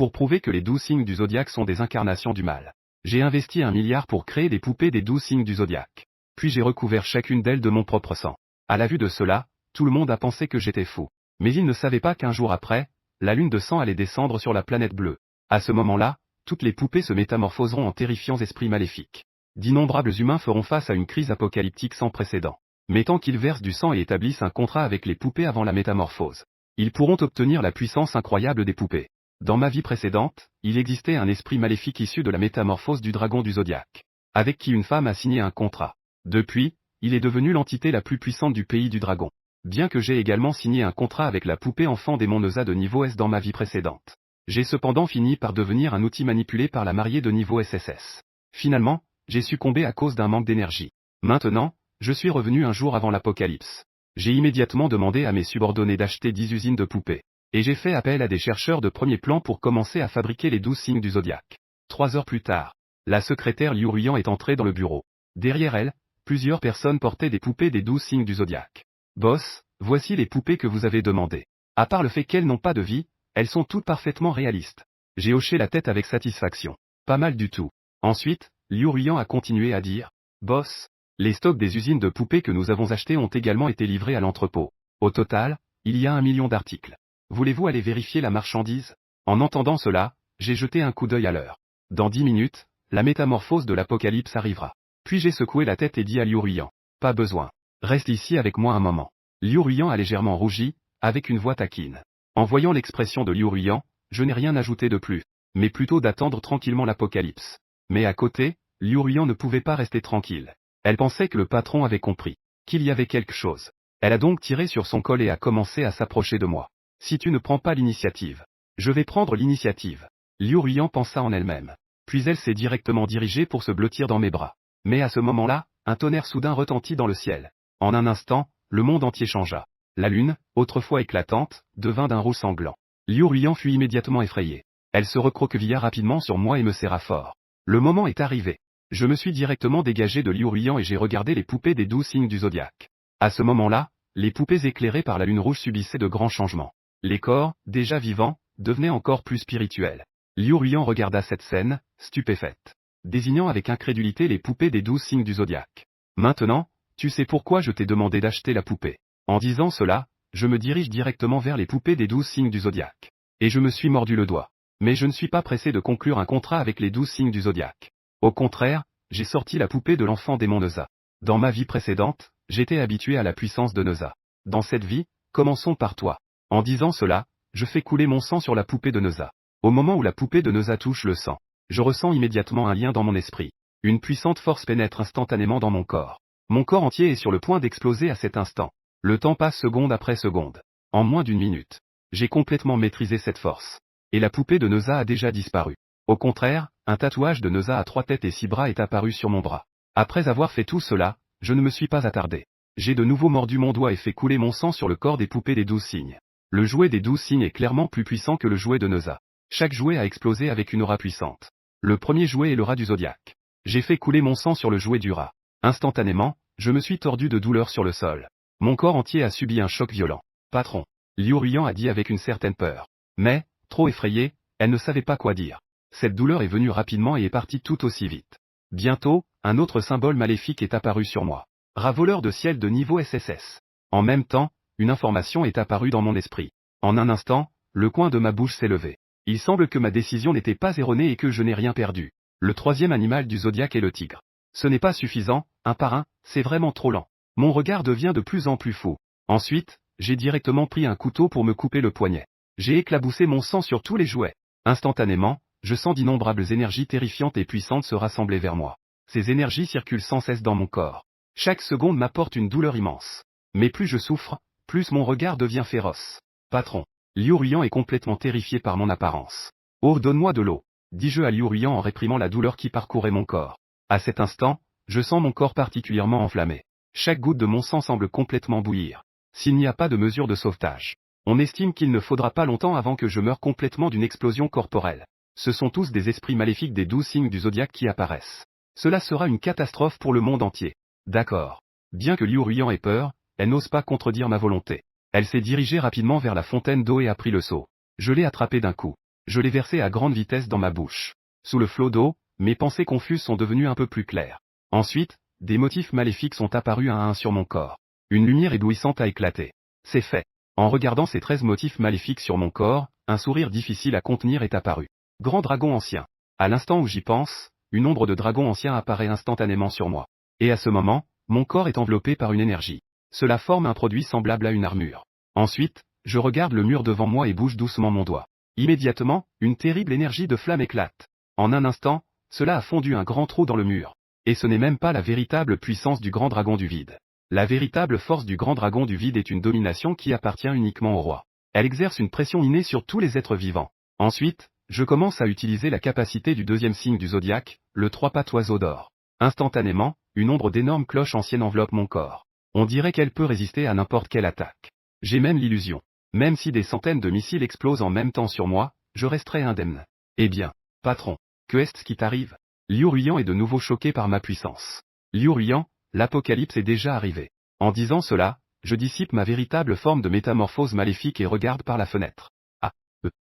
pour prouver que les 12 signes du zodiaque sont des incarnations du mal. J'ai investi 1 milliard pour créer des poupées des 12 signes du zodiaque. Puis j'ai recouvert chacune d'elles de mon propre sang. À la vue de cela, tout le monde a pensé que j'étais fou. Mais ils ne savaient pas qu'un jour après, la lune de sang allait descendre sur la planète bleue. À ce moment-là, toutes les poupées se métamorphoseront en terrifiants esprits maléfiques. D'innombrables humains feront face à une crise apocalyptique sans précédent. Mais tant qu'ils versent du sang et établissent un contrat avec les poupées avant la métamorphose, ils pourront obtenir la puissance incroyable des poupées. Dans ma vie précédente, il existait un esprit maléfique issu de la métamorphose du dragon du zodiaque, avec qui une femme a signé un contrat. Depuis, il est devenu l'entité la plus puissante du pays du dragon. Bien que j'ai également signé un contrat avec la poupée enfant démon Neuza de niveau S dans ma vie précédente. J'ai cependant fini par devenir un outil manipulé par la mariée de niveau SSS. Finalement, j'ai succombé à cause d'un manque d'énergie. Maintenant, je suis revenu un jour avant l'apocalypse. J'ai immédiatement demandé à mes subordonnés d'acheter 10 usines de poupées. Et j'ai fait appel à des chercheurs de premier plan pour commencer à fabriquer les 12 signes du zodiaque. 3 heures plus tard, la secrétaire Liu Ruyan est entrée dans le bureau. Derrière elle, plusieurs personnes portaient des poupées des 12 signes du zodiaque. Boss, voici les poupées que vous avez demandées. À part le fait qu'elles n'ont pas de vie, elles sont toutes parfaitement réalistes. J'ai hoché la tête avec satisfaction. Pas mal du tout. Ensuite, Liu Ruyan a continué à dire, Boss, les stocks des usines de poupées que nous avons achetées ont également été livrés à l'entrepôt. Au total, il y a 1 million d'articles. Voulez-vous aller vérifier la marchandise? En entendant cela, j'ai jeté un coup d'œil à l'heure. Dans 10 minutes, la métamorphose de l'apocalypse arrivera. Puis j'ai secoué la tête et dit à Liu Ruyan, pas besoin. Reste ici avec moi un moment. Liu Ruyan a légèrement rougi, avec une voix taquine. En voyant l'expression de Liu Ruyan, je n'ai rien ajouté de plus, mais plutôt d'attendre tranquillement l'apocalypse. Mais à côté, Liu Ruyan ne pouvait pas rester tranquille. Elle pensait que le patron avait compris, qu'il y avait quelque chose. Elle a donc tiré sur son col et a commencé à s'approcher de moi. Si tu ne prends pas l'initiative, je vais prendre l'initiative. Liu Ruyan pensa en elle-même. Puis elle s'est directement dirigée pour se blottir dans mes bras. Mais à ce moment-là, un tonnerre soudain retentit dans le ciel. En un instant, le monde entier changea. La lune, autrefois éclatante, devint d'un rouge sanglant. Liu Ruyan fut immédiatement effrayée. Elle se recroquevilla rapidement sur moi et me serra fort. Le moment est arrivé. Je me suis directement dégagé de Liu Ruyan et j'ai regardé les poupées des 12 signes du zodiaque. À ce moment-là, les poupées éclairées par la lune rouge subissaient de grands changements. Les corps, déjà vivants, devenaient encore plus spirituels. Liu Ruyan regarda cette scène, stupéfaite, désignant avec incrédulité les poupées des 12 signes du zodiaque. Maintenant, tu sais pourquoi je t'ai demandé d'acheter la poupée. En disant cela, je me dirige directement vers les poupées des 12 signes du zodiaque. Et je me suis mordu le doigt. Mais je ne suis pas pressé de conclure un contrat avec les 12 signes du zodiaque. Au contraire, j'ai sorti la poupée de l'enfant démon Neuza. Dans ma vie précédente, j'étais habitué à la puissance de Neuza. Dans cette vie, commençons par toi. En disant cela, je fais couler mon sang sur la poupée de Neuza. Au moment où la poupée de Neuza touche le sang, je ressens immédiatement un lien dans mon esprit. Une puissante force pénètre instantanément dans mon corps. Mon corps entier est sur le point d'exploser à cet instant. Le temps passe seconde après seconde. En moins d'une minute, j'ai complètement maîtrisé cette force. Et la poupée de Neuza a déjà disparu. Au contraire, un tatouage de Neuza à 3 têtes et 6 bras est apparu sur mon bras. Après avoir fait tout cela, je ne me suis pas attardé. J'ai de nouveau mordu mon doigt et fait couler mon sang sur le corps des poupées des 12 signes. Le jouet des 12 signes est clairement plus puissant que le jouet de Neuza. Chaque jouet a explosé avec une aura puissante. Le premier jouet est le rat du zodiaque. J'ai fait couler mon sang sur le jouet du rat. Instantanément, je me suis tordu de douleur sur le sol. Mon corps entier a subi un choc violent. Patron. Liu Ruyan a dit avec une certaine peur. Mais, trop effrayée, elle ne savait pas quoi dire. Cette douleur est venue rapidement et est partie tout aussi vite. Bientôt, un autre symbole maléfique est apparu sur moi. Ravoleur de ciel de niveau SSS. En même temps, une information est apparue dans mon esprit. En un instant, le coin de ma bouche s'est levé. Il semble que ma décision n'était pas erronée et que je n'ai rien perdu. Le troisième animal du zodiaque est le tigre. Ce n'est pas suffisant, un par un, c'est vraiment trop lent. Mon regard devient de plus en plus fou. Ensuite, j'ai directement pris un couteau pour me couper le poignet. J'ai éclaboussé mon sang sur tous les jouets. Instantanément, je sens d'innombrables énergies terrifiantes et puissantes se rassembler vers moi. Ces énergies circulent sans cesse dans mon corps. Chaque seconde m'apporte une douleur immense. Mais plus je souffre, plus mon regard devient féroce. Patron. Liu Ruyan est complètement terrifié par mon apparence. Oh, donne-moi de l'eau, dis-je à Liu Ruyan en réprimant la douleur qui parcourait mon corps. À cet instant, je sens mon corps particulièrement enflammé. Chaque goutte de mon sang semble complètement bouillir. S'il n'y a pas de mesure de sauvetage, on estime qu'il ne faudra pas longtemps avant que je meure complètement d'une explosion corporelle. Ce sont tous des esprits maléfiques des 12 signes du zodiaque qui apparaissent. Cela sera une catastrophe pour le monde entier. D'accord. Bien que Liu Ruyan ait peur, elle n'ose pas contredire ma volonté. Elle s'est dirigée rapidement vers la fontaine d'eau et a pris le seau. Je l'ai attrapé d'un coup. Je l'ai versé à grande vitesse dans ma bouche. Sous le flot d'eau, mes pensées confuses sont devenues un peu plus claires. Ensuite, des motifs maléfiques sont apparus un à un sur mon corps. Une lumière éblouissante a éclaté. C'est fait. En regardant ces 13 motifs maléfiques sur mon corps, un sourire difficile à contenir est apparu. Grand dragon ancien. À l'instant où j'y pense, une ombre de dragon ancien apparaît instantanément sur moi. Et à ce moment, mon corps est enveloppé par une énergie. Cela forme un produit semblable à une armure. Ensuite, je regarde le mur devant moi et bouge doucement mon doigt. Immédiatement, une terrible énergie de flamme éclate. En un instant, cela a fondu un grand trou dans le mur. Et ce n'est même pas la véritable puissance du grand dragon du vide. La véritable force du grand dragon du vide est une domination qui appartient uniquement au roi. Elle exerce une pression innée sur tous les êtres vivants. Ensuite, je commence à utiliser la capacité du deuxième signe du zodiaque, le 3 pattes oiseau d'or. Instantanément, une ombre d'énormes cloches anciennes enveloppe mon corps. On dirait qu'elle peut résister à n'importe quelle attaque. J'ai même l'illusion. Même si des centaines de missiles explosent en même temps sur moi, je resterai indemne. Eh bien, patron, que est-ce qui t'arrive? Liu Ruyan est de nouveau choqué par ma puissance. Liu Ruyan, l'apocalypse est déjà arrivé. En disant cela, je dissipe ma véritable forme de métamorphose maléfique et regarde par la fenêtre. Ah,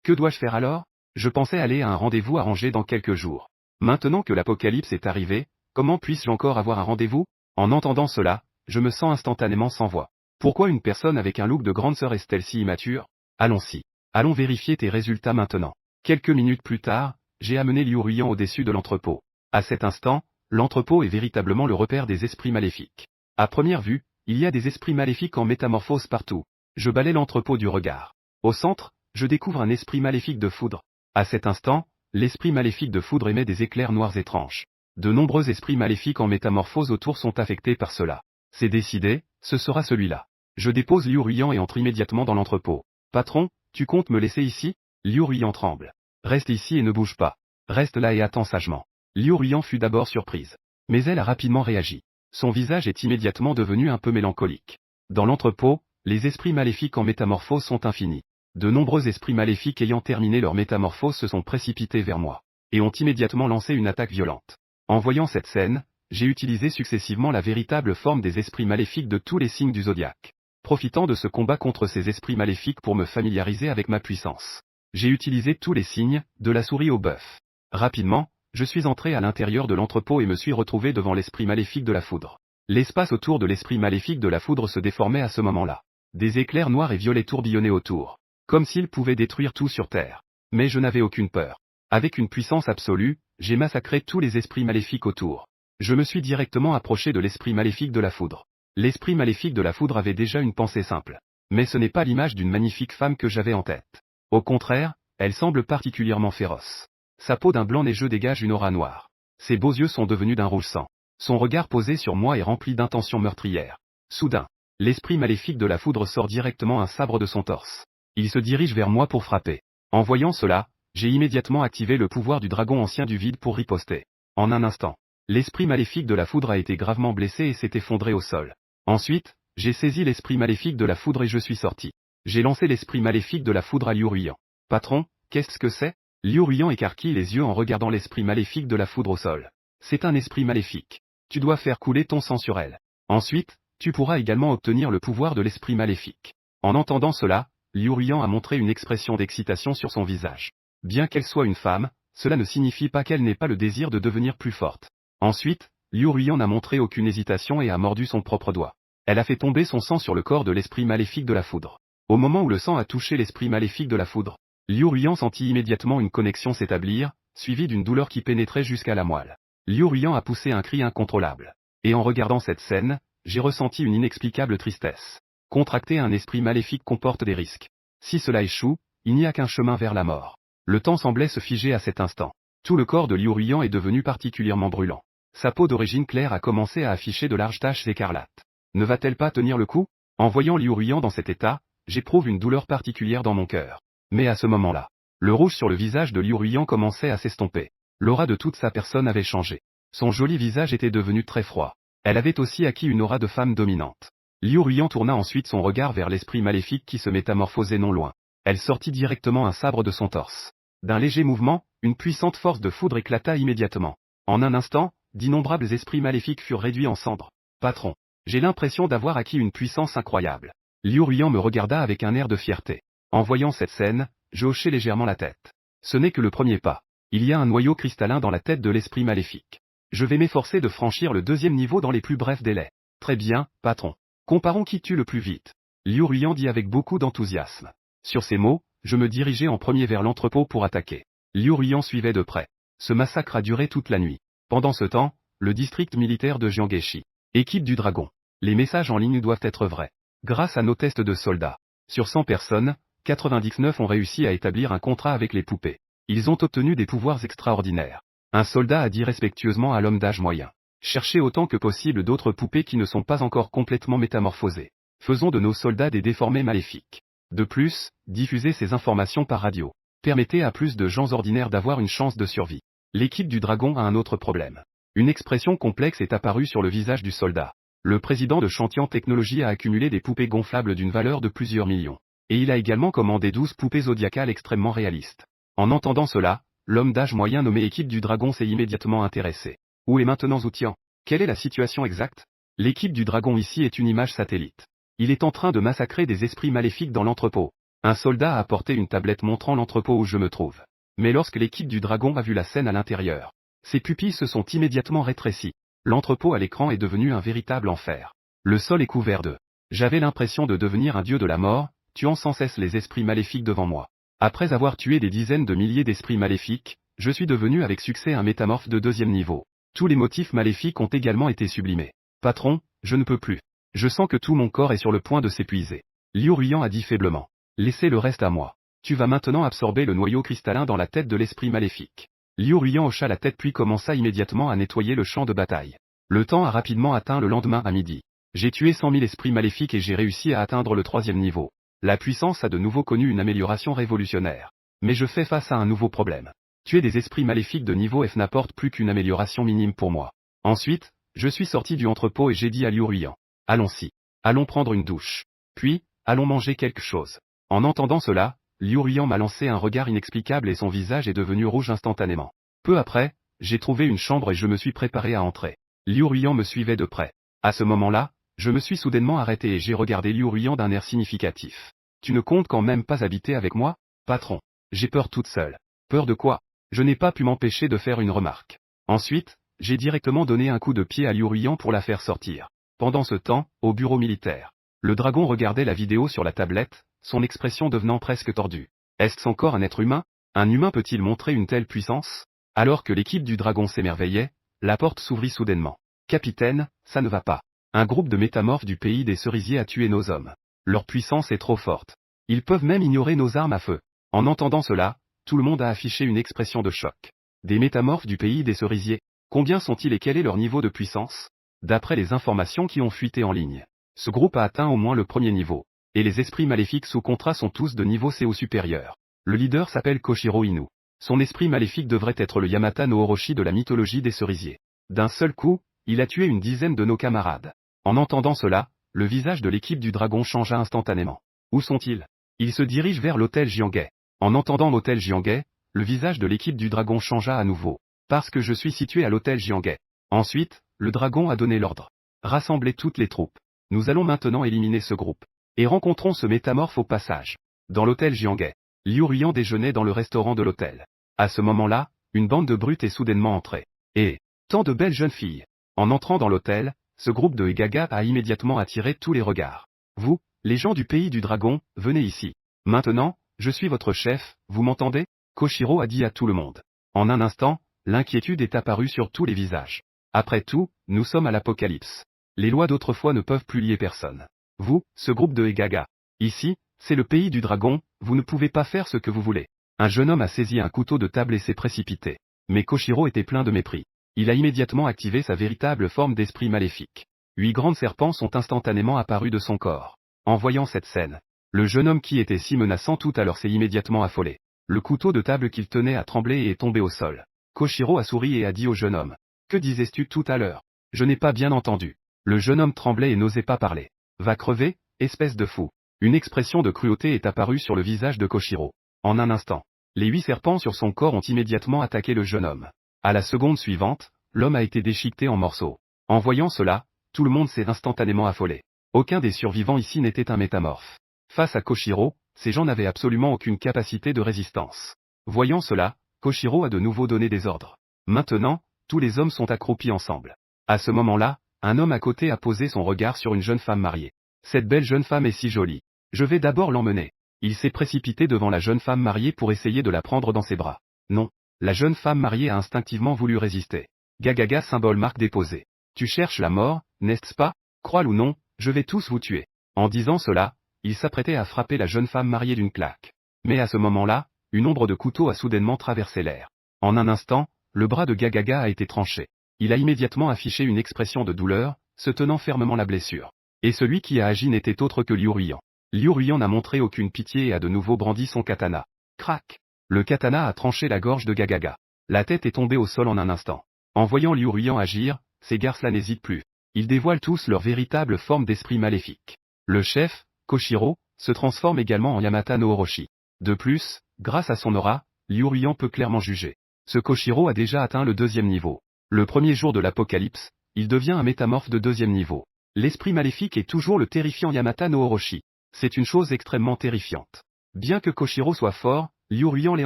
que dois-je faire alors? Je pensais aller à un rendez-vous arrangé dans quelques jours. Maintenant que l'apocalypse est arrivé, comment puis-je encore avoir un rendez-vous? En entendant cela, je me sens instantanément sans voix. Pourquoi une personne avec un look de grande sœur est-elle si immature? Allons-y. Allons vérifier tes résultats maintenant. Quelques minutes plus tard, j'ai amené Liu Ruyan au-dessus de l'entrepôt. À cet instant, l'entrepôt est véritablement le repère des esprits maléfiques. À première vue, il y a des esprits maléfiques en métamorphose partout. Je balaie l'entrepôt du regard. Au centre, je découvre un esprit maléfique de foudre. À cet instant, l'esprit maléfique de foudre émet des éclairs noirs étranges. De nombreux esprits maléfiques en métamorphose autour sont affectés par cela. C'est décidé, ce sera celui-là. Je dépose Liu Ruyan et entre immédiatement dans l'entrepôt. Patron, tu comptes me laisser ici? Liu Ruyan tremble. Reste ici et ne bouge pas. Reste là et attends sagement. Liu Ruyan fut d'abord surprise. Mais elle a rapidement réagi. Son visage est immédiatement devenu un peu mélancolique. Dans l'entrepôt, les esprits maléfiques en métamorphose sont infinis. De nombreux esprits maléfiques ayant terminé leur métamorphose se sont précipités vers moi. Et ont immédiatement lancé une attaque violente. En voyant cette scène, j'ai utilisé successivement la véritable forme des esprits maléfiques de tous les signes du zodiaque. Profitant de ce combat contre ces esprits maléfiques pour me familiariser avec ma puissance. J'ai utilisé tous les signes, de la souris au bœuf. Rapidement, je suis entré à l'intérieur de l'entrepôt et me suis retrouvé devant l'esprit maléfique de la foudre. L'espace autour de l'esprit maléfique de la foudre se déformait à ce moment-là. Des éclairs noirs et violets tourbillonnaient autour. Comme s'ils pouvaient détruire tout sur Terre. Mais je n'avais aucune peur. Avec une puissance absolue, j'ai massacré tous les esprits maléfiques autour. Je me suis directement approché de l'esprit maléfique de la foudre. L'esprit maléfique de la foudre avait déjà une pensée simple. Mais ce n'est pas l'image d'une magnifique femme que j'avais en tête. Au contraire, elle semble particulièrement féroce. Sa peau d'un blanc neigeux dégage une aura noire. Ses beaux yeux sont devenus d'un rouge sang. Son regard posé sur moi est rempli d'intentions meurtrières. Soudain, l'esprit maléfique de la foudre sort directement un sabre de son torse. Il se dirige vers moi pour frapper. En voyant cela, j'ai immédiatement activé le pouvoir du dragon ancien du vide pour riposter. En un instant, l'esprit maléfique de la foudre a été gravement blessé et s'est effondré au sol. Ensuite, j'ai saisi l'esprit maléfique de la foudre et je suis sorti. J'ai lancé l'esprit maléfique de la foudre à Liu Ruyan. Patron, qu'est-ce que c'est? Liu Ruyan écarquille les yeux en regardant l'esprit maléfique de la foudre au sol. C'est un esprit maléfique. Tu dois faire couler ton sang sur elle. Ensuite, tu pourras également obtenir le pouvoir de l'esprit maléfique. En entendant cela, Liu Ruyan a montré une expression d'excitation sur son visage. Bien qu'elle soit une femme, cela ne signifie pas qu'elle n'ait pas le désir de devenir plus forte. Ensuite, Liu Ruyan n'a montré aucune hésitation et a mordu son propre doigt. Elle a fait tomber son sang sur le corps de l'esprit maléfique de la foudre. Au moment où le sang a touché l'esprit maléfique de la foudre, Liu Ruyan sentit immédiatement une connexion s'établir, suivie d'une douleur qui pénétrait jusqu'à la moelle. Liu Ruyan a poussé un cri incontrôlable. Et en regardant cette scène, j'ai ressenti une inexplicable tristesse. Contracter un esprit maléfique comporte des risques. Si cela échoue, il n'y a qu'un chemin vers la mort. Le temps semblait se figer à cet instant. Tout le corps de Liu Ruyan est devenu particulièrement brûlant. Sa peau d'origine claire a commencé à afficher de larges taches écarlates. Ne va-t-elle pas tenir le coup? En voyant Liu Ruyan dans cet état, j'éprouve une douleur particulière dans mon cœur. Mais à ce moment-là, le rouge sur le visage de Liu Ruyan commençait à s'estomper. L'aura de toute sa personne avait changé. Son joli visage était devenu très froid. Elle avait aussi acquis une aura de femme dominante. Liu Ruyan tourna ensuite son regard vers l'esprit maléfique qui se métamorphosait non loin. Elle sortit directement un sabre de son torse. D'un léger mouvement, une puissante force de foudre éclata immédiatement. En un instant, d'innombrables esprits maléfiques furent réduits en cendres. Patron, j'ai l'impression d'avoir acquis une puissance incroyable. Liu Ruyan me regarda avec un air de fierté. En voyant cette scène, je hochai légèrement la tête. Ce n'est que le premier pas. Il y a un noyau cristallin dans la tête de l'esprit maléfique. Je vais m'efforcer de franchir le deuxième niveau dans les plus brefs délais. Très bien, patron. Comparons qui tue le plus vite. Liu Ruyan dit avec beaucoup d'enthousiasme. Sur ces mots, je me dirigeai en premier vers l'entrepôt pour attaquer. Liu Ruyan suivait de près. Ce massacre a duré toute la nuit. Pendant ce temps, le district militaire de Jiangheshi. Équipe du Dragon. Les messages en ligne doivent être vrais. Grâce à nos tests de soldats. Sur 100 personnes, 99 ont réussi à établir un contrat avec les poupées. Ils ont obtenu des pouvoirs extraordinaires. Un soldat a dit respectueusement à l'homme d'âge moyen. Cherchez autant que possible d'autres poupées qui ne sont pas encore complètement métamorphosées. Faisons de nos soldats des déformés maléfiques. De plus, diffusez ces informations par radio. Permettez à plus de gens ordinaires d'avoir une chance de survie. L'équipe du Dragon a un autre problème. Une expression complexe est apparue sur le visage du soldat. Le président de Chantian Technologies a accumulé des poupées gonflables d'une valeur de plusieurs millions. Et il a également commandé 12 poupées zodiacales extrêmement réalistes. En entendant cela, l'homme d'âge moyen nommé équipe du Dragon s'est immédiatement intéressé. Où est maintenant Zoutian? Quelle est la situation exacte? L'équipe du Dragon ici est une image satellite. Il est en train de massacrer des esprits maléfiques dans l'entrepôt. Un soldat a apporté une tablette montrant l'entrepôt où je me trouve. Mais lorsque l'équipe du Dragon a vu la scène à l'intérieur, ses pupilles se sont immédiatement rétrécies. L'entrepôt à l'écran est devenu un véritable enfer. Le sol est couvert d'eux. J'avais l'impression de devenir un dieu de la mort, tuant sans cesse les esprits maléfiques devant moi. Après avoir tué des dizaines de milliers d'esprits maléfiques, je suis devenu avec succès un métamorphe de deuxième niveau. Tous les motifs maléfiques ont également été sublimés. Patron, je ne peux plus. Je sens que tout mon corps est sur le point de s'épuiser. Liu Ruyan a dit faiblement. Laissez le reste à moi. Tu vas maintenant absorber le noyau cristallin dans la tête de l'esprit maléfique. Liu Ruyan hocha la tête puis commença immédiatement à nettoyer le champ de bataille. Le temps a rapidement atteint le lendemain à midi. J'ai tué 100 000 esprits maléfiques et j'ai réussi à atteindre le 3e niveau. La puissance a de nouveau connu une amélioration révolutionnaire. Mais je fais face à un nouveau problème. Tuer des esprits maléfiques de niveau F n'apporte plus qu'une amélioration minime pour moi. Ensuite, je suis sorti du entrepôt et j'ai dit à Liu Ruyan. Allons-y. Allons prendre une douche. Puis, allons manger quelque chose. En entendant cela, Liu Ruyan m'a lancé un regard inexplicable et son visage est devenu rouge instantanément. Peu après, j'ai trouvé une chambre et je me suis préparé à entrer. Liu Ruyan me suivait de près. À ce moment-là, je me suis soudainement arrêté et j'ai regardé Liu Ruyan d'un air significatif. Tu ne comptes quand même pas habiter avec moi, patron? J'ai peur toute seule. Peur de quoi? Je n'ai pas pu m'empêcher de faire une remarque. Ensuite, j'ai directement donné un coup de pied à Liu Ruyan pour la faire sortir. Pendant ce temps, au bureau militaire, le dragon regardait la vidéo sur la tablette, son expression devenant presque tordue. Est-ce encore un être humain? Un humain peut-il montrer une telle puissance? Alors que l'équipe du dragon s'émerveillait, la porte s'ouvrit soudainement. Capitaine, ça ne va pas. Un groupe de métamorphes du pays des cerisiers a tué nos hommes. Leur puissance est trop forte. Ils peuvent même ignorer nos armes à feu. En entendant cela, tout le monde a affiché une expression de choc. Des métamorphes du pays des cerisiers. Combien sont-ils et quel est leur niveau de puissance? D'après les informations qui ont fuité en ligne, ce groupe a atteint au moins le 1er niveau. Et les esprits maléfiques sous contrat sont tous de niveau C ou supérieur. Le leader s'appelle Koshiro Inu. Son esprit maléfique devrait être le Yamata no Orochi de la mythologie des cerisiers. D'un seul coup, il a tué une dizaine de nos camarades. En entendant cela, le visage de l'équipe du dragon changea instantanément. Où sont-ils? Ils se dirigent vers l'hôtel Jianghe. En entendant l'hôtel Jianghe, le visage de l'équipe du dragon changea à nouveau. Parce que je suis situé à l'hôtel Jianghe. Ensuite, le dragon a donné l'ordre. Rassemblez toutes les troupes. Nous allons maintenant éliminer ce groupe. Et rencontrons ce métamorphe au passage. Dans l'hôtel Jianghe, Liu Ruyan déjeunait dans le restaurant de l'hôtel. À ce moment-là, une bande de brutes est soudainement entrée. Et, tant de belles jeunes filles. En entrant dans l'hôtel, ce groupe de Egaga a immédiatement attiré tous les regards. Vous, les gens du pays du dragon, venez ici. Maintenant, je suis votre chef, vous m'entendez? Koshiro a dit à tout le monde. En un instant, l'inquiétude est apparue sur tous les visages. Après tout, nous sommes à l'apocalypse. Les lois d'autrefois ne peuvent plus lier personne. Vous, ce groupe de Egaga. Ici, c'est le pays du dragon, vous ne pouvez pas faire ce que vous voulez. Un jeune homme a saisi un couteau de table et s'est précipité. Mais Koshiro était plein de mépris. Il a immédiatement activé sa véritable forme d'esprit maléfique. 8 grands serpents sont instantanément apparus de son corps. En voyant cette scène, le jeune homme qui était si menaçant tout à l'heure s'est immédiatement affolé. Le couteau de table qu'il tenait a tremblé et est tombé au sol. Koshiro a souri et a dit au jeune homme. Que disais-tu tout à l'heure? Je n'ai pas bien entendu. Le jeune homme tremblait et n'osait pas parler. Va crever, espèce de fou. Une expression de cruauté est apparue sur le visage de Koshiro. En un instant, les 8 serpents sur son corps ont immédiatement attaqué le jeune homme. À la seconde suivante, l'homme a été déchiqueté en morceaux. En voyant cela, tout le monde s'est instantanément affolé. Aucun des survivants ici n'était un métamorphe. Face à Koshiro, ces gens n'avaient absolument aucune capacité de résistance. Voyant cela, Koshiro a de nouveau donné des ordres. Maintenant, tous les hommes sont accroupis ensemble. À ce moment-là, un homme à côté a posé son regard sur une jeune femme mariée. Cette belle jeune femme est si jolie. Je vais d'abord l'emmener. Il s'est précipité devant la jeune femme mariée pour essayer de la prendre dans ses bras. Non. La jeune femme mariée a instinctivement voulu résister. Gagaga symbole marque déposée. Tu cherches la mort, n'est-ce pas? Crois-le ou non, je vais tous vous tuer. En disant cela, il s'apprêtait à frapper la jeune femme mariée d'une claque. Mais à ce moment-là, une ombre de couteau a soudainement traversé l'air. En un instant, le bras de Gagaga a été tranché. Il a immédiatement affiché une expression de douleur, se tenant fermement la blessure. Et celui qui a agi n'était autre que Liu Ruyan. Liu Ruyan n'a montré aucune pitié et a de nouveau brandi son katana. Crac! Le katana a tranché la gorge de Gagaga. La tête est tombée au sol en un instant. En voyant Liu Ruyan agir, ces garces-là n'hésitent plus. Ils dévoilent tous leur véritable forme d'esprit maléfique. Le chef, Koshiro, se transforme également en Yamata no Orochi. De plus, grâce à son aura, Liu Ruyan peut clairement juger. Ce Koshiro a déjà atteint le 2e niveau. Le premier jour de l'apocalypse, il devient un métamorphe de 2e niveau. L'esprit maléfique est toujours le terrifiant Yamata no Orochi. C'est une chose extrêmement terrifiante. Bien que Koshiro soit fort, Liu Ruyan l'est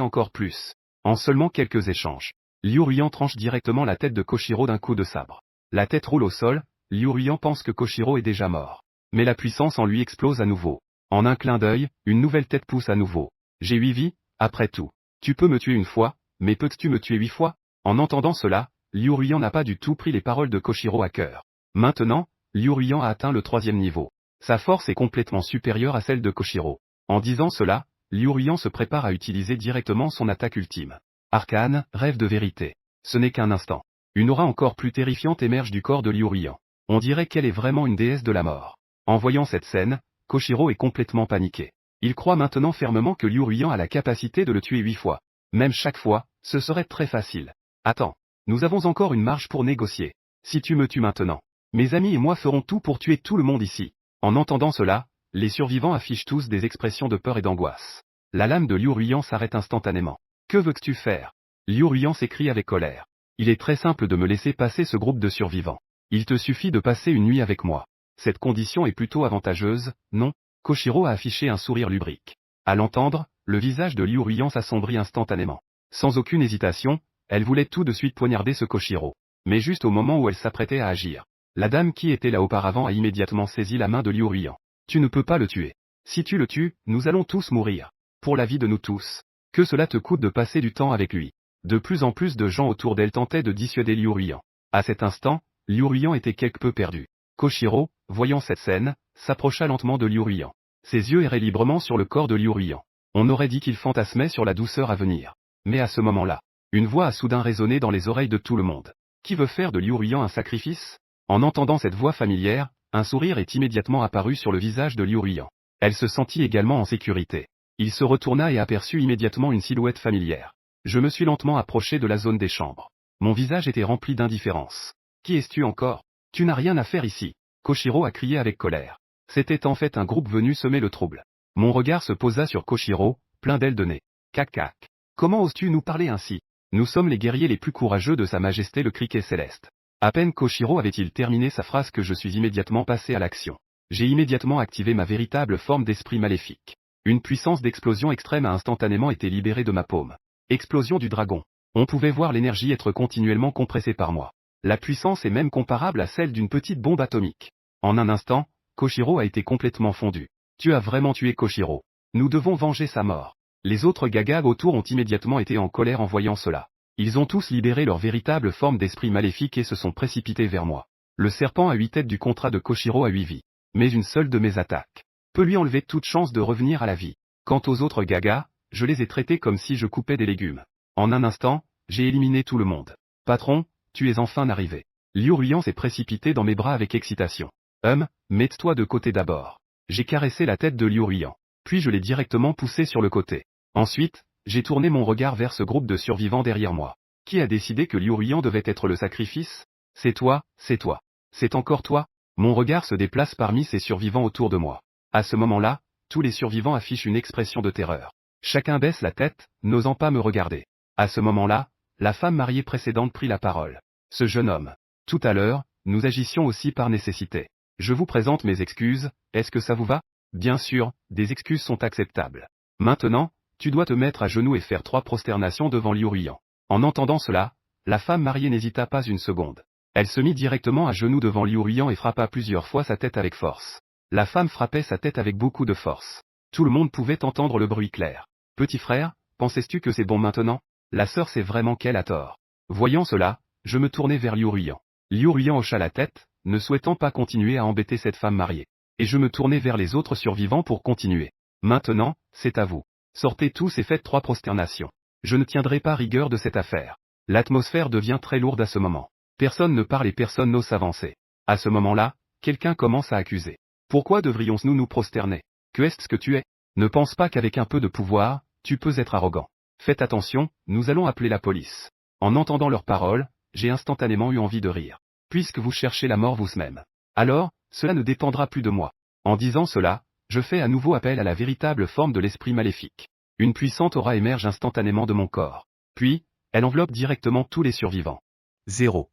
encore plus. En seulement quelques échanges, Liu Ruyan tranche directement la tête de Koshiro d'un coup de sabre. La tête roule au sol, Liu Ruyan pense que Koshiro est déjà mort. Mais la puissance en lui explose à nouveau. En un clin d'œil, une nouvelle tête pousse à nouveau. J'ai 8 vies, après tout. Tu peux me tuer une fois, mais peux-tu me tuer 8 fois? En entendant cela, Liu Ruyan n'a pas du tout pris les paroles de Koshiro à cœur. Maintenant, Liu Ruyan a atteint le 3e niveau. Sa force est complètement supérieure à celle de Koshiro. En disant cela, Liu Ruyan se prépare à utiliser directement son attaque ultime. Arcane, rêve de vérité. Ce n'est qu'un instant. Une aura encore plus terrifiante émerge du corps de Liu Ruyan. On dirait qu'elle est vraiment une déesse de la mort. En voyant cette scène, Koshiro est complètement paniqué. Il croit maintenant fermement que Liu Ruyan a la capacité de le tuer 8 fois. Même chaque fois, ce serait très facile. Attends, nous avons encore une marge pour négocier. Si tu me tues maintenant, mes amis et moi ferons tout pour tuer tout le monde ici. En entendant cela, les survivants affichent tous des expressions de peur et d'angoisse. La lame de Liu Ruyan s'arrête instantanément. Que veux-tu faire? Liu Ruyan s'écrie avec colère. Il est très simple de me laisser passer ce groupe de survivants. Il te suffit de passer une nuit avec moi. Cette condition est plutôt avantageuse, non? Koshiro a affiché un sourire lubrique. À l'entendre, le visage de Liu Ruyan s'assombrit instantanément. Sans aucune hésitation, elle voulait tout de suite poignarder ce Koshiro. Mais juste au moment où elle s'apprêtait à agir, la dame qui était là auparavant a immédiatement saisi la main de Liu Ruyan. Tu ne peux pas le tuer. Si tu le tues, nous allons tous mourir. Pour la vie de nous tous. Que cela te coûte de passer du temps avec lui. De plus en plus de gens autour d'elle tentaient de dissuader Liu Ruyan. À cet instant, Liu Ruyan était quelque peu perdu. Koshiro, voyant cette scène, s'approcha lentement de Liu Ruyan. Ses yeux erraient librement sur le corps de Liu Ruyan. On aurait dit qu'il fantasmait sur la douceur à venir. Mais à ce moment-là, une voix a soudain résonné dans les oreilles de tout le monde. Qui veut faire de Liu Ruyan un sacrifice? En entendant cette voix familière, un sourire est immédiatement apparu sur le visage de Liu Ruyan. Elle se sentit également en sécurité. Il se retourna et aperçut immédiatement une silhouette familière. Je me suis lentement approché de la zone des chambres. Mon visage était rempli d'indifférence. Qui es-tu encore? Tu n'as rien à faire ici. Koshiro a crié avec colère. C'était en fait un groupe venu semer le trouble. Mon regard se posa sur Koshiro, plein d'ailes de nez. Cac cac. Comment oses-tu nous parler ainsi? Nous sommes les guerriers les plus courageux de Sa Majesté le Criquet Céleste. À peine Koshiro avait-il terminé sa phrase que je suis immédiatement passé à l'action. J'ai immédiatement activé ma véritable forme d'esprit maléfique. Une puissance d'explosion extrême a instantanément été libérée de ma paume. Explosion du dragon. On pouvait voir l'énergie être continuellement compressée par moi. La puissance est même comparable à celle d'une petite bombe atomique. En un instant, Koshiro a été complètement fondu. Tu as vraiment tué Koshiro. Nous devons venger sa mort. Les autres gagas autour ont immédiatement été en colère en voyant cela. Ils ont tous libéré leur véritable forme d'esprit maléfique et se sont précipités vers moi. Le serpent à 8 têtes du contrat de Koshiro a 8 vies. Mais une seule de mes attaques peut lui enlever toute chance de revenir à la vie. Quant aux autres gagas, je les ai traités comme si je coupais des légumes. En un instant, j'ai éliminé tout le monde. Patron, tu es enfin arrivé. Liu Ruyan s'est précipité dans mes bras avec excitation. Mets-toi de côté d'abord. J'ai caressé la tête de Liu Ruyan. Puis je l'ai directement poussé sur le côté. Ensuite, j'ai tourné mon regard vers ce groupe de survivants derrière moi. Qui a décidé que Liu Ruyan devait être le sacrifice? C'est toi, c'est toi. C'est encore toi? Mon regard se déplace parmi ces survivants autour de moi. À ce moment-là, tous les survivants affichent une expression de terreur. Chacun baisse la tête, n'osant pas me regarder. À ce moment-là, la femme mariée précédente prit la parole. Ce jeune homme. Tout à l'heure, nous agissions aussi par nécessité. Je vous présente mes excuses, est-ce que ça vous va? Bien sûr, des excuses sont acceptables. Maintenant, tu dois te mettre à genoux et faire 3 prosternations devant Liu Ruiyan. En entendant cela, la femme mariée n'hésita pas une seconde. Elle se mit directement à genoux devant Liu Ruiyan et frappa plusieurs fois sa tête avec force. La femme frappait sa tête avec beaucoup de force. Tout le monde pouvait entendre le bruit clair. Petit frère, pensais-tu que c'est bon maintenant? La sœur sait vraiment qu'elle a tort. Voyant cela, je me tournai vers Liu Ruiyan. Liu Ruiyan hocha la tête, ne souhaitant pas continuer à embêter cette femme mariée. Et je me tournai vers les autres survivants pour continuer. Maintenant, c'est à vous. Sortez tous et faites 3 prosternations. Je ne tiendrai pas rigueur de cette affaire. L'atmosphère devient très lourde à ce moment. Personne ne parle et personne n'ose s'avancer. À ce moment-là, quelqu'un commence à accuser. Pourquoi devrions-nous nous prosterner? Que est-ce que tu es? Ne pense pas qu'avec un peu de pouvoir, tu peux être arrogant. Faites attention, nous allons appeler la police. En entendant leurs paroles, j'ai instantanément eu envie de rire. Puisque vous cherchez la mort vous-même. Alors, cela ne dépendra plus de moi. En disant cela, je fais à nouveau appel à la véritable forme de l'esprit maléfique. Une puissante aura émerge instantanément de mon corps. Puis, elle enveloppe directement tous les survivants. 0.